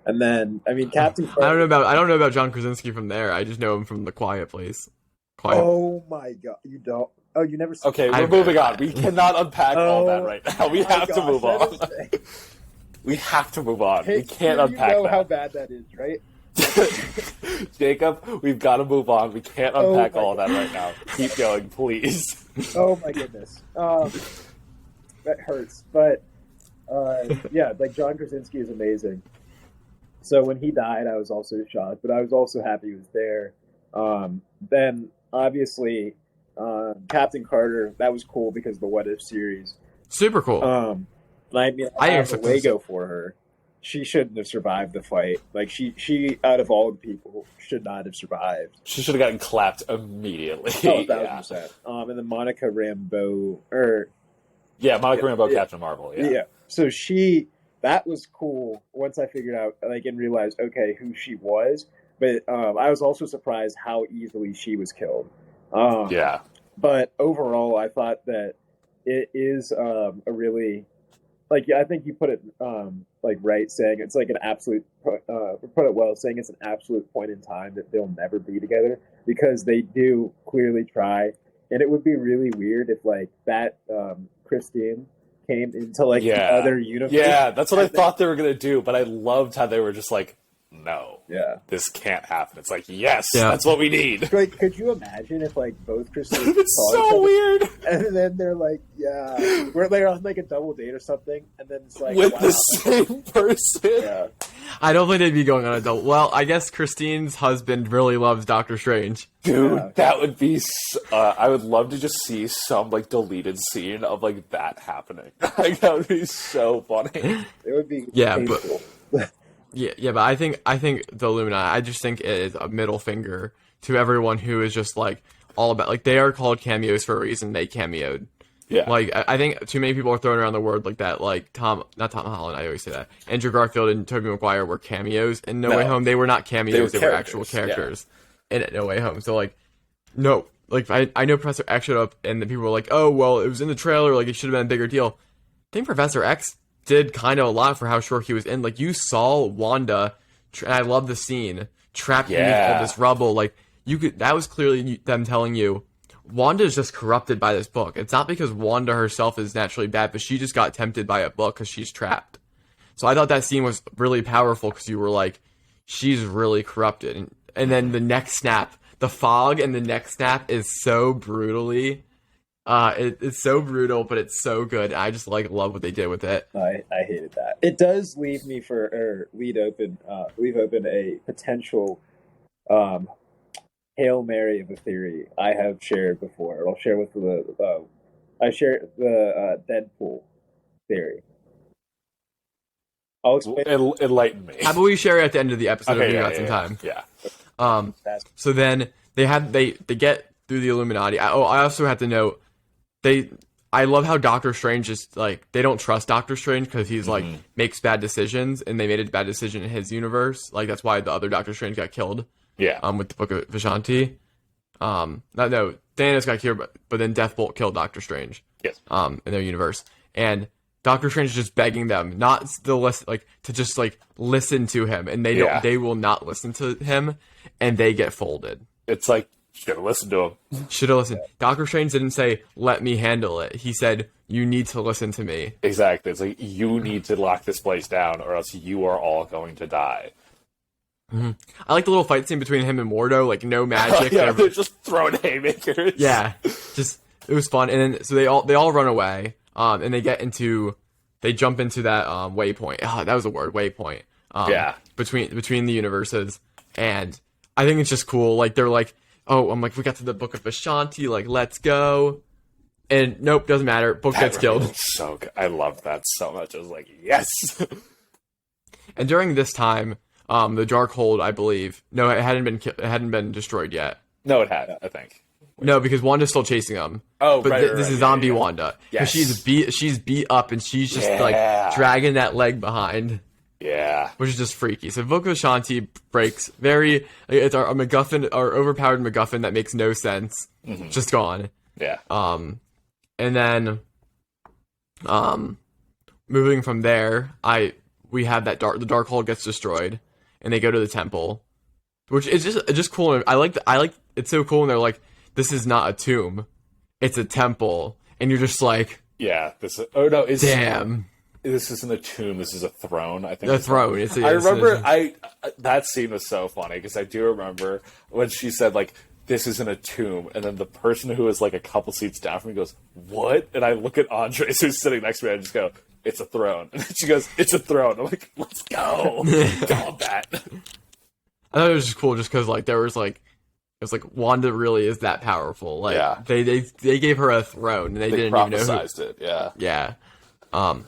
then I mean, Captain. I don't know about John Krasinski from there. I just know him from The Quiet Place. Oh my god, you don't? Oh, you never? Okay, we're moving on. We cannot unpack all that right now. We have to move on. We have to move on. We can't unpack that. You know how bad that is, right? Jacob, we've got to move on. We can't unpack all of that right now. Keep going, please. Oh my goodness, that hurts. But yeah, like John Krasinski is amazing. So when he died, I was also shocked, but I was also happy he was there. Then obviously, Captain Carter, that was cool because of the What If series. Super cool. I mean, I have a Lego for her. She shouldn't have survived the fight. Like she out of all the people should not have survived. She should have gotten clapped immediately. Oh, 1,000%. And then Monica Rambeau, Monica Rambeau, Captain Marvel. Yeah. So that was cool once I figured out, like, and realized, okay, who she was. But I was also surprised how easily she was killed. But overall, I thought that it is a really, like, I think you put it like right, saying it's like an absolute, put it well, saying it's an absolute point in time that they'll never be together, because they do clearly try, and it would be really weird if like that Christine came into like the other universe. Yeah, that's what I thought they were gonna do, but I loved how they were just like, no, this can't happen. It's like, yes, that's what we need. Like, could you imagine if like both Christine it's so weird, and then they're like, we're on like a double date or something, and then it's like with the same person. Yeah. I don't think they'd be going on a double. Well, I guess Christine's husband really loves Doctor Strange. Dude, that would be. I would love to just see some like deleted scene of like that happening. Like that would be so funny. It would be painful. But I think the Illuminati, I just think it is a middle finger to everyone who is just like all about, like, they are called cameos for a reason. They cameoed. Yeah. Like, I think too many people are throwing around the word like that. Like not Tom Holland, I always say that. Andrew Garfield and Tobey Maguire were cameos in No Way Home. They were not cameos. They were actual characters in No Way Home. So like, no, like I know Professor X showed up and the people were like, oh well, it was in the trailer. Like it should have been a bigger deal. I think Professor X did kind of a lot for how short he was in. Like, you saw Wanda, and I love the scene, trapped in all this rubble. Like, that was clearly them telling you, Wanda is just corrupted by this book. It's not because Wanda herself is naturally bad, but she just got tempted by a book because she's trapped. So I thought that scene was really powerful because you were like, she's really corrupted. And then the neck snap, the fog and the neck snap is so brutally... it's so brutal, but it's so good. I just love what they did with it. I hated that. It does leave open a potential Hail Mary of a theory I have shared before. I'll share with the Deadpool theory. I'll explain. Enlighten me. How about we share it at the end of the episode if we got some time? Yeah. So then they get through the Illuminati. I also have to note, I love how Doctor Strange is like, they don't trust Doctor Strange because he's like makes bad decisions, and they made a bad decision in his universe. Like, that's why the other Doctor Strange got killed. Yeah. With the Book of Vishanti. Thanos got killed, but then Deathbolt killed Doctor Strange. Yes. In their universe, and Doctor Strange is just begging them not to listen, like, to just like listen to him, and they don't. They will not listen to him, and they get folded. It's like, should have listened to him. Should have listened. Doctor Strange didn't say, let me handle it. He said, you need to listen to me. Exactly. It's like, you need to lock this place down, or else you are all going to die. Mm-hmm. I like the little fight scene between him and Mordo. Like, no magic. They're just throwing haymakers. Yeah. Just, it was fun. And then, so they all run away. And they jump into that waypoint. Oh, that was a word, waypoint. Between the universes. And I think it's just cool. Like, they're like, oh, I'm like, we got to the Book of Vishanti, like, let's go. And nope, doesn't matter. Book gets killed. So good. I loved that so much. I was like, yes. And during this time, the Darkhold, I believe, no, it hadn't been destroyed yet. No, it had, I think. No, because Wanda's still chasing them. Oh, but right, this is zombie Wanda. Yes. She's beat up, and she's just like dragging that leg behind. Yeah. Which is just freaky. So Book of Shanti breaks it's our MacGuffin, our overpowered MacGuffin that makes no sense. Mm-hmm. Just gone. Yeah. And then moving from there, we have the Darkhold gets destroyed, and they go to the temple, which is just cool. I like it's so cool, and they're like, this is not a tomb, it's a temple, and you're just like, damn. This isn't a tomb. This is a throne. I think the throne. I remember that scene was so funny because I do remember when she said like, "This isn't a tomb," and then the person who was like a couple seats down from me goes, "What?" And I look at Andres who's sitting next to me, and I just go, it's a throne. And then she goes, it's a throne. I'm like, let's go. Combat. I thought it was just cool just because, like, there was, like, it was like, Wanda really is that powerful. Like, Yeah. they gave her a throne, and they didn't even know who. Prophesized it, yeah. Yeah. And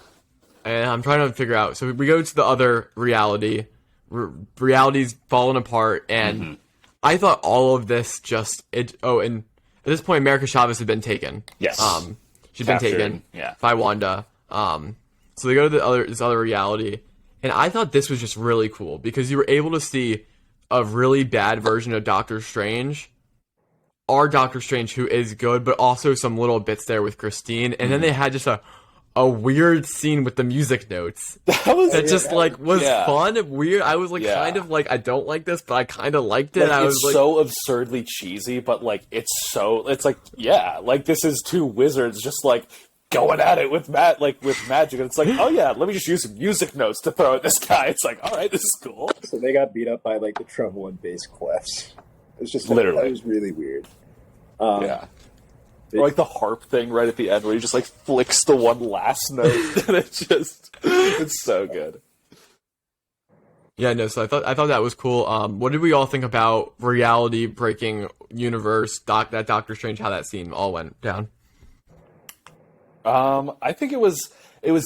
I'm trying to figure out. So we go to the other reality. Reality's falling apart, and I thought all of this and at this point, America Chavez had been taken. Yes. She'd Captured, been taken yeah. by Wanda. So they go to this other reality, and I thought this was just really cool because you were able to see a really bad version of Doctor Strange, our Doctor Strange, who is good, but also some little bits there with Christine, and then they had just a weird scene with the music notes that was fun, weird. I was like, kind of like, I don't like this, but I kind of liked it. Like, it's so absurdly cheesy, but like it's like, yeah, like this is two wizards just like going at it with magic, and it's like, oh yeah, let me just use some music notes to throw at this guy. It's like, all right, this is cool. So they got beat up by like the treble and bass clefs. It's just literally, it was really weird. Yeah. Or like the harp thing right at the end where he just like flicks the one last note and it's so good. Yeah, no, so I thought that was cool. What did we all think about reality breaking universe, that Doctor Strange, how that scene all went down? I think it was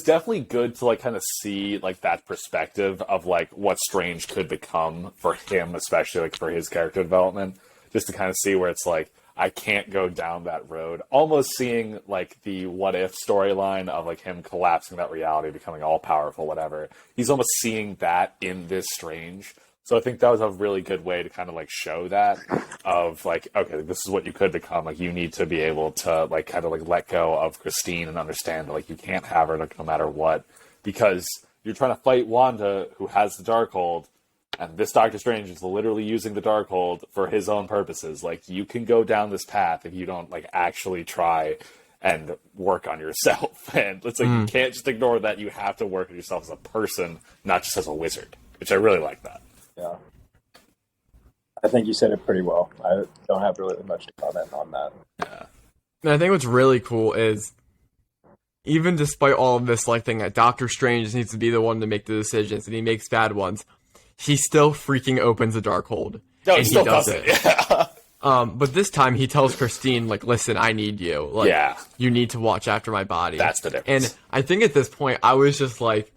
definitely good to like kind of see like that perspective of like what Strange could become for him, especially like for his character development, just to kind of see where it's like, I can't go down that road. Almost seeing like the what if storyline of like him collapsing that reality, becoming all powerful, whatever. He's almost seeing that in this Strange. So I think that was a really good way to kind of like show that of like, okay, this is what you could become. Like you need to be able to like kind of like let go of Christine and understand that like you can't have her like no matter what, because you're trying to fight Wanda who has the Darkhold. And this Doctor Strange is literally using the Darkhold for his own purposes. Like, you can go down this path if you don't, like, actually try and work on yourself. And it's like, you can't just ignore that. You have to work on yourself as a person, not just as a wizard. Which I really like that. Yeah. I think you said it pretty well. I don't have really much to comment on that. Yeah. And I think what's really cool is, even despite all of this, like, thing that Doctor Strange needs to be the one to make the decisions, and he makes bad ones, he still freaking opens the Darkhold. No, he still does it. Yeah. But this time he tells Christine, like, listen, I need you. Like, you need to watch after my body. That's the difference. And I think at this point, I was just like,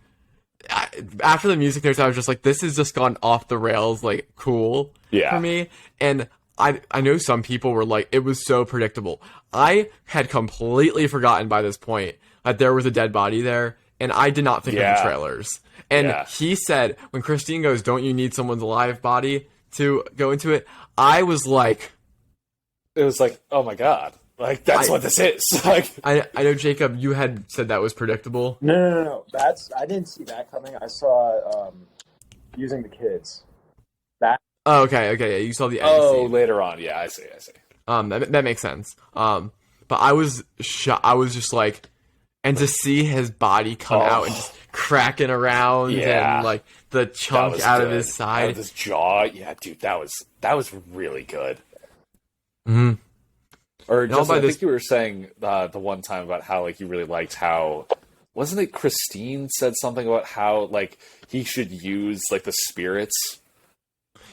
after the music notes, I was just like, this has just gone off the rails, like, cool for me. And I know some people were like, it was so predictable. I had completely forgotten by this point that there was a dead body there, and I did not think of the trailers. And he said, when Christine goes, don't you need someone's alive body to go into it? I was like... It was like, oh my god. Like, that's what this is. Like, I know, Jacob, you had said that was predictable. No. I didn't see that coming. I saw using the kids. Oh, okay, yeah, you saw the end scene. Later on, yeah, I see. That makes sense. But I was I was just like... And to see his body come out and just cracking around and like the chunk out of his side, out of his jaw, dude, that was really good. Mm-hmm. Or just, I think you were saying the one time about how like you really liked how, wasn't it Christine said something about how like he should use like the spirits?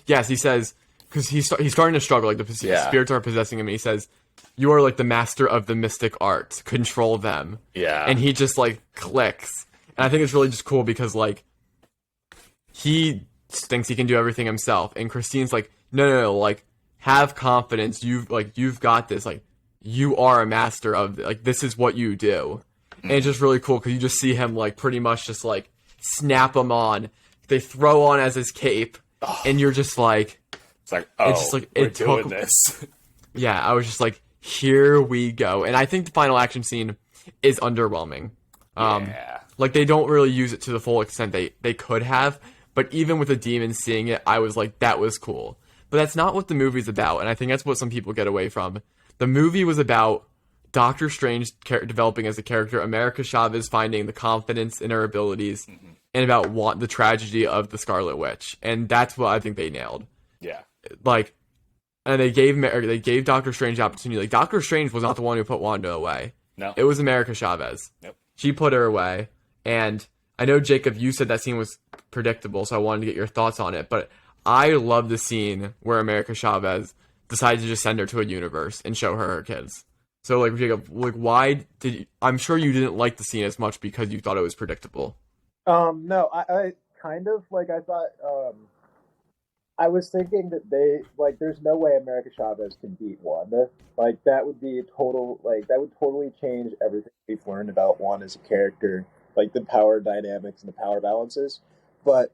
Yes, he says, because he's starting to struggle, like the spirits are possessing him, and he says, you are like the master of the mystic arts. Control them. Yeah. And he just like clicks. And I think it's really just cool because like he thinks he can do everything himself. And Christine's like, no, like have confidence. You've got this. Like you are a master of like this is what you do. And it's just really cool because you just see him like pretty much just like snap him on. They throw on as his cape, and you're just like, it's like we're doing this. Yeah, I was just like, here we go. And I think the final action scene is underwhelming. Like, they don't really use it to the full extent they could have. But even with the demon seeing it, I was like, that was cool. But that's not what the movie's about. And I think that's what some people get away from. The movie was about Doctor Strange developing as a character, America Chavez finding the confidence in her abilities, and about the tragedy of the Scarlet Witch. And that's what I think they nailed. Yeah. Like... And they gave Doctor Strange the opportunity. Like, Doctor Strange was not the one who put Wanda away. No. It was America Chavez. Nope. She put her away. And I know, Jacob, you said that scene was predictable, so I wanted to get your thoughts on it. But I love the scene where America Chavez decides to just send her to a universe and show her kids. So, like, Jacob, like, why did you, I'm sure you didn't like the scene as much because you thought it was predictable. No, I kind of like I thought. I was thinking that there's no way America Chavez can beat Wanda. Like that would be a total that would totally change everything we've learned about Wanda as a character, like the power dynamics and the power balances. But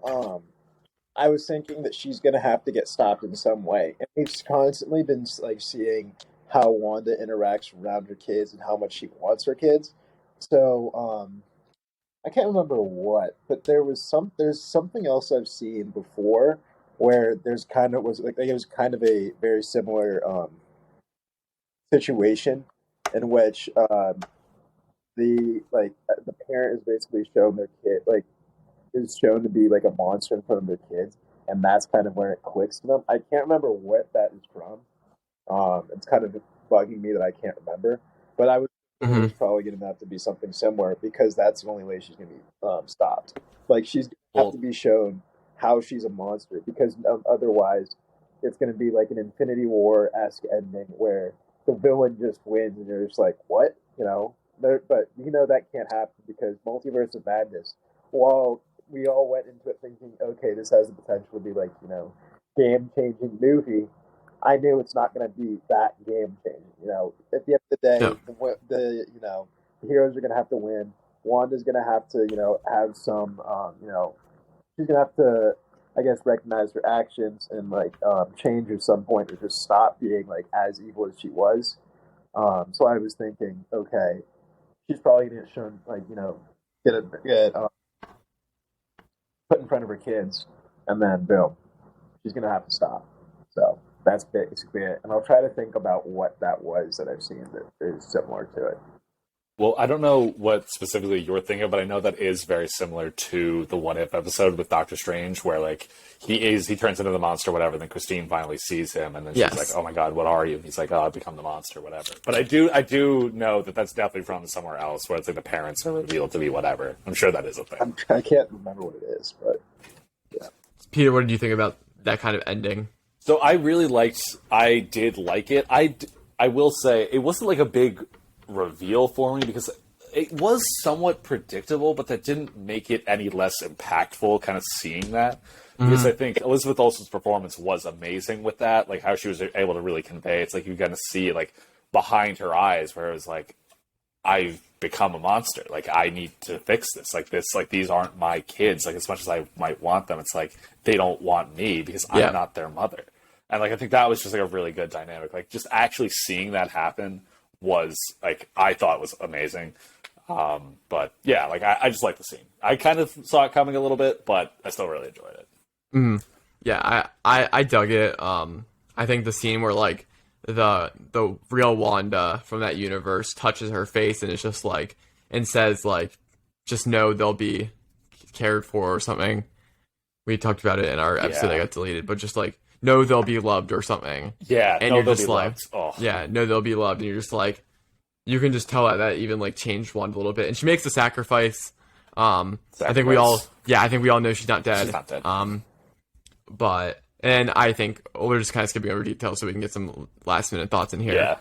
I was thinking that she's gonna have to get stopped in some way, and we've constantly been like seeing how Wanda interacts around her kids and how much she wants her kids. So I can't remember what, but there's something else I've seen before where there's kind of was like it was kind of a very similar situation in which the parent is basically shown their kid is shown to be like a monster in front of their kids, and that's kind of where it clicks to them. I can't remember what that is from. It's kind of bugging me that I can't remember, but I was it's probably going to have to be something similar because that's the only way she's going to be stopped. Like she's going to have to be shown how she's a monster because otherwise it's going to be like an Infinity War-esque ending where the villain just wins and you're just like, what? But that can't happen because Multiverse of Madness, while we all went into it thinking, okay, this has the potential to be like, game-changing movie, I knew it's not going to be that game-changing. At the end of the day, the heroes are going to have to win. Wanda's going to have to, have some, she's gonna have to, I guess, recognize her actions and change at some point or just stop being as evil as she was. So I was thinking, okay, she's probably gonna get shown get put in front of her kids, and then boom, she's gonna have to stop. So that's basically it. And I'll try to think about what that was that I've seen that is similar to it. Well, I don't know what specifically you're thinking of, but I know that is very similar to the What If episode with Doctor Strange, where he turns into the monster, whatever. Then Christine finally sees him, and then she's like, "Oh my God, what are you?" And he's like, "Oh, I've become the monster, whatever." But I do know that that's definitely from somewhere else, where it's like the parents are revealed to be whatever. I'm sure that is a thing. I can't remember what it is, but yeah. Peter, what did you think about that kind of ending? So I did like it. I will say it wasn't like a big reveal for me because it was somewhat predictable, but that didn't make it any less impactful kind of seeing that. Because I think Elizabeth Olsen's performance was amazing with that, like how she was able to really convey. It's like you kind of see behind her eyes where it was like, I've become a monster. Like I need to fix this. These aren't my kids. As much as I might want them, it's like they don't want me because I'm not their mother. And I think that was just a really good dynamic. Just actually seeing that happen was I thought was amazing. But yeah, I just like the scene. I kind of saw it coming a little bit, but I still really enjoyed it. Yeah, I dug it. I think the scene where the real Wanda from that universe touches her face and it's just and says just know they'll be cared for or something. We talked about it in our episode that got deleted, but just know they'll be loved or something. Yeah, and you're just know they'll be loved, and you're just you can just tell that even changed Wanda a little bit, and she makes the sacrifice. I think we all know she's not dead. She's not dead. But I think we're just kind of skipping over details so we can get some last minute thoughts in here. Yeah.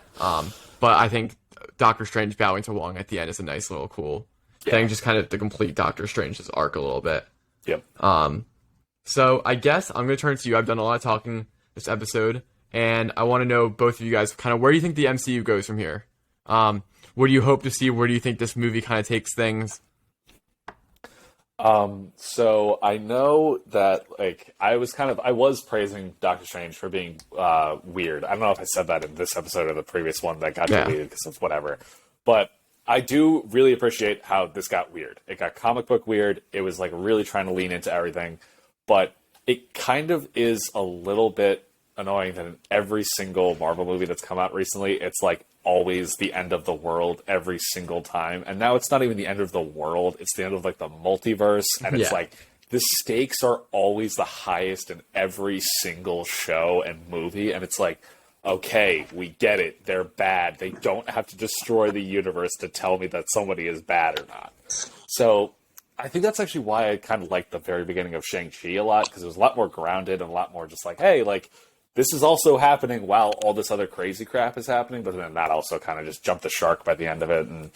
But I think Doctor Strange bowing to Wong at the end is a nice little cool thing, just kind of to complete Doctor Strange's arc a little bit. Yep. So I guess I'm going to turn to you. I've done a lot of talking this episode, and I want to know, both of you guys, kind of where do you think the MCU goes from here? What do you hope to see? Where do you think this movie kind of takes things? So I know that I was praising Doctor Strange for being weird. I don't know if I said that in this episode or the previous one that got deleted because of whatever. But I do really appreciate how this got weird. It got comic book weird. It was really trying to lean into everything. But it kind of is a little bit annoying that in every single Marvel movie that's come out recently, it's always the end of the world every single time. And now it's not even the end of the world. It's the end of the multiverse. And it's the stakes are always the highest in every single show and movie. And it's okay, we get it. They're bad. They don't have to destroy the universe to tell me that somebody is bad or not. So I think that's actually why I kind of liked the very beginning of Shang-Chi a lot, because it was a lot more grounded and a lot more just like, hey, like, this is also happening while all this other crazy crap is happening, but then that also kind of just jumped the shark by the end of it, and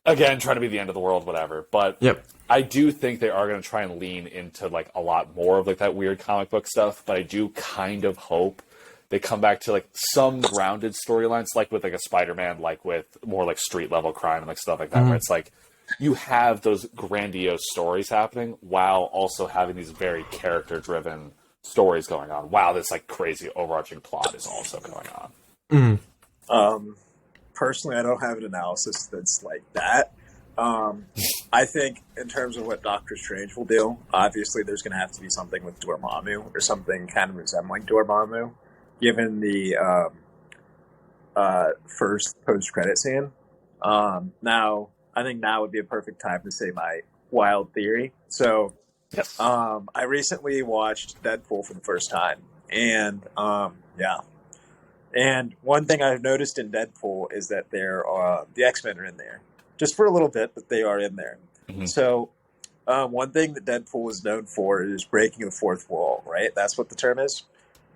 again, trying to be the end of the world, whatever. But Yep. I do think they are going to try and lean into like a lot more of like that weird comic book stuff, but I do kind of hope they come back to like some grounded storylines, like with like a Spider-Man, like with more like street level crime and like stuff like that, where it's like you have those grandiose stories happening while also having these very character driven stories going on. Wow, this like crazy overarching plot is also going on. Personally, I don't have an analysis that's like that. I think in terms of what Doctor Strange will do, obviously there's going to have to be something with Dormammu or something kind of resembling Dormammu, given the first post-credit scene. Now, I think now would be a perfect time to say my wild theory. So, Yes. I recently watched Deadpool for the first time, and yeah. And one thing I've noticed in Deadpool is that the X-Men are in there. Just for a little bit, but they are in there. Mhm. So one thing that Deadpool is known for is breaking the fourth wall, right? That's what the term is.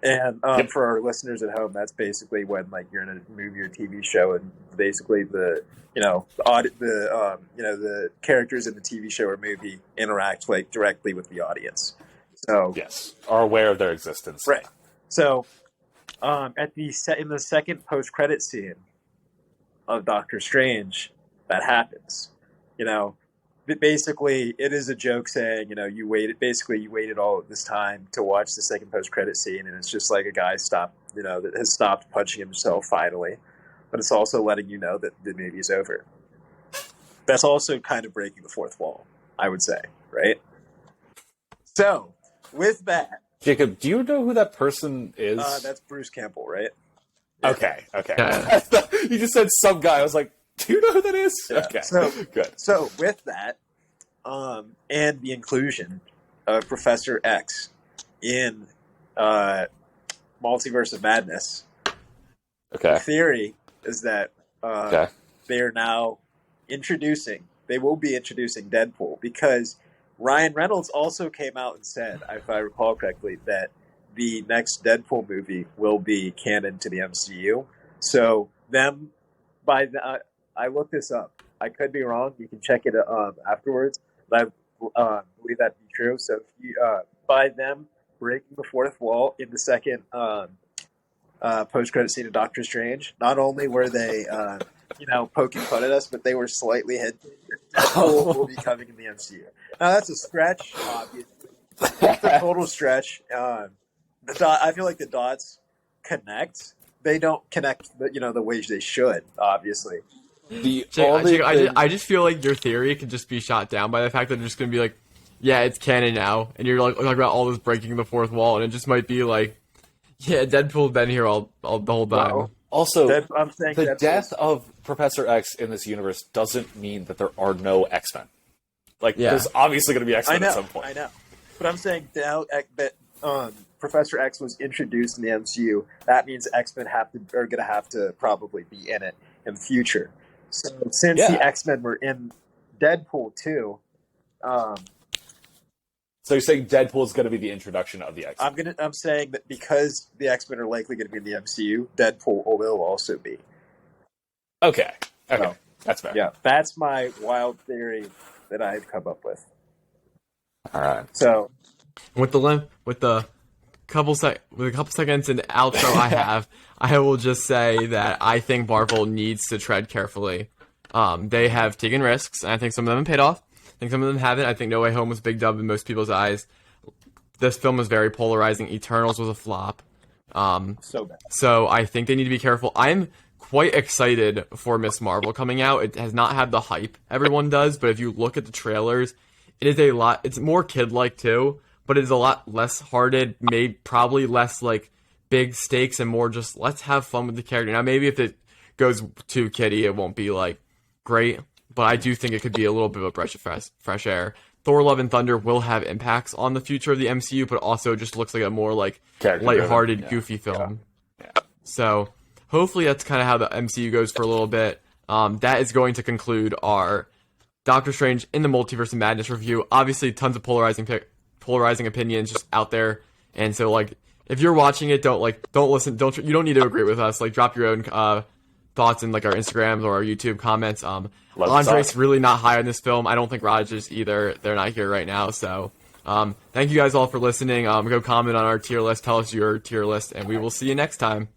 And for our listeners at home, that's basically when like you're in a movie or TV show, and basically the characters in the TV show or movie interact like directly with the audience. So Yes, are aware of their existence. right. So in the second post-credit scene of Doctor Strange, that happens. Basically, it is a joke saying, you waited all this time to watch the second post-credit scene, and it's just like a guy that has stopped punching himself finally. But it's also letting you know that the movie is over. That's also kind of breaking the fourth wall, I would say, right? So, with that, Jacob, do you know who that person is? that's Bruce Campbell, right? Okay. Yeah. You just said some guy. I was like, do you know who that is? Yeah. Okay, So, good. So with that, and the inclusion of Professor X in Multiverse of Madness, Okay. the theory is that they will be introducing Deadpool, because Ryan Reynolds also came out and said, if I recall correctly, that the next Deadpool movie will be canon to the MCU. So I looked this up. I could be wrong. You can check it afterwards. But I believe that to be true. So by them breaking the fourth wall in the second post-credit scene of Doctor Strange, not only were they poking fun at us, but they were slightly hinting Deadpool will be coming in the MCU. Now that's a stretch, obviously. It's a total stretch. I feel like the dots connect. They don't connect the way they should, obviously. I just feel like your theory could just be shot down by the fact that they're just gonna be like, yeah, it's canon now, and you're like talking about all this breaking the fourth wall, and it just might be like, yeah, Deadpool's been here all the whole time. Well, Also, I'm saying the death of Professor X in this universe doesn't mean that there are no X-Men. Like, there's obviously going to be X-Men at some point. I know. But I'm saying now that Professor X was introduced in the MCU, that means X-Men are going to have to probably be in it in the future. So since the X-Men were in Deadpool 2, so you're saying Deadpool is going to be the introduction of the X-Men? I'm saying that because the X-Men are likely going to be in the MCU, Deadpool will also be. Okay. So, that's fair. Yeah, that's my wild theory that I've come up with. All right. So with the couple seconds in the outro I will just say that I think Marvel needs to tread carefully. They have taken risks, and I think some of them have paid off. I think some of them haven't. I think No Way Home was a big dub in most people's eyes. This film was very polarizing. Eternals was a flop. so bad. So I think they need to be careful. I'm quite excited for Miss Marvel coming out. It has not had the hype everyone does, but if you look at the trailers, it is a lot. It's more kid-like too, but it is a lot less hearted, probably less like big stakes and more just let's have fun with the character. Now maybe if it goes too kiddie, it won't be like great, but I do think it could be a little bit of a breath of fresh air. Thor: Love and Thunder will have impacts on the future of the MCU, but also just looks like a more like lighthearted, goofy film. Yeah. So hopefully that's kind of how the MCU goes for a little bit. That is going to conclude our Doctor Strange in the Multiverse of Madness review. Obviously, tons of polarizing opinions just out there, and so like if you're watching it, don't listen. You don't need to agree with us. Like drop your own thoughts in like our Instagrams or our YouTube comments. Andre's really not high on this film. I don't think Raj is either. They're not here right now, so. Thank you guys all for listening. Go comment on our tier list. Tell us your tier list, and we will see you next time.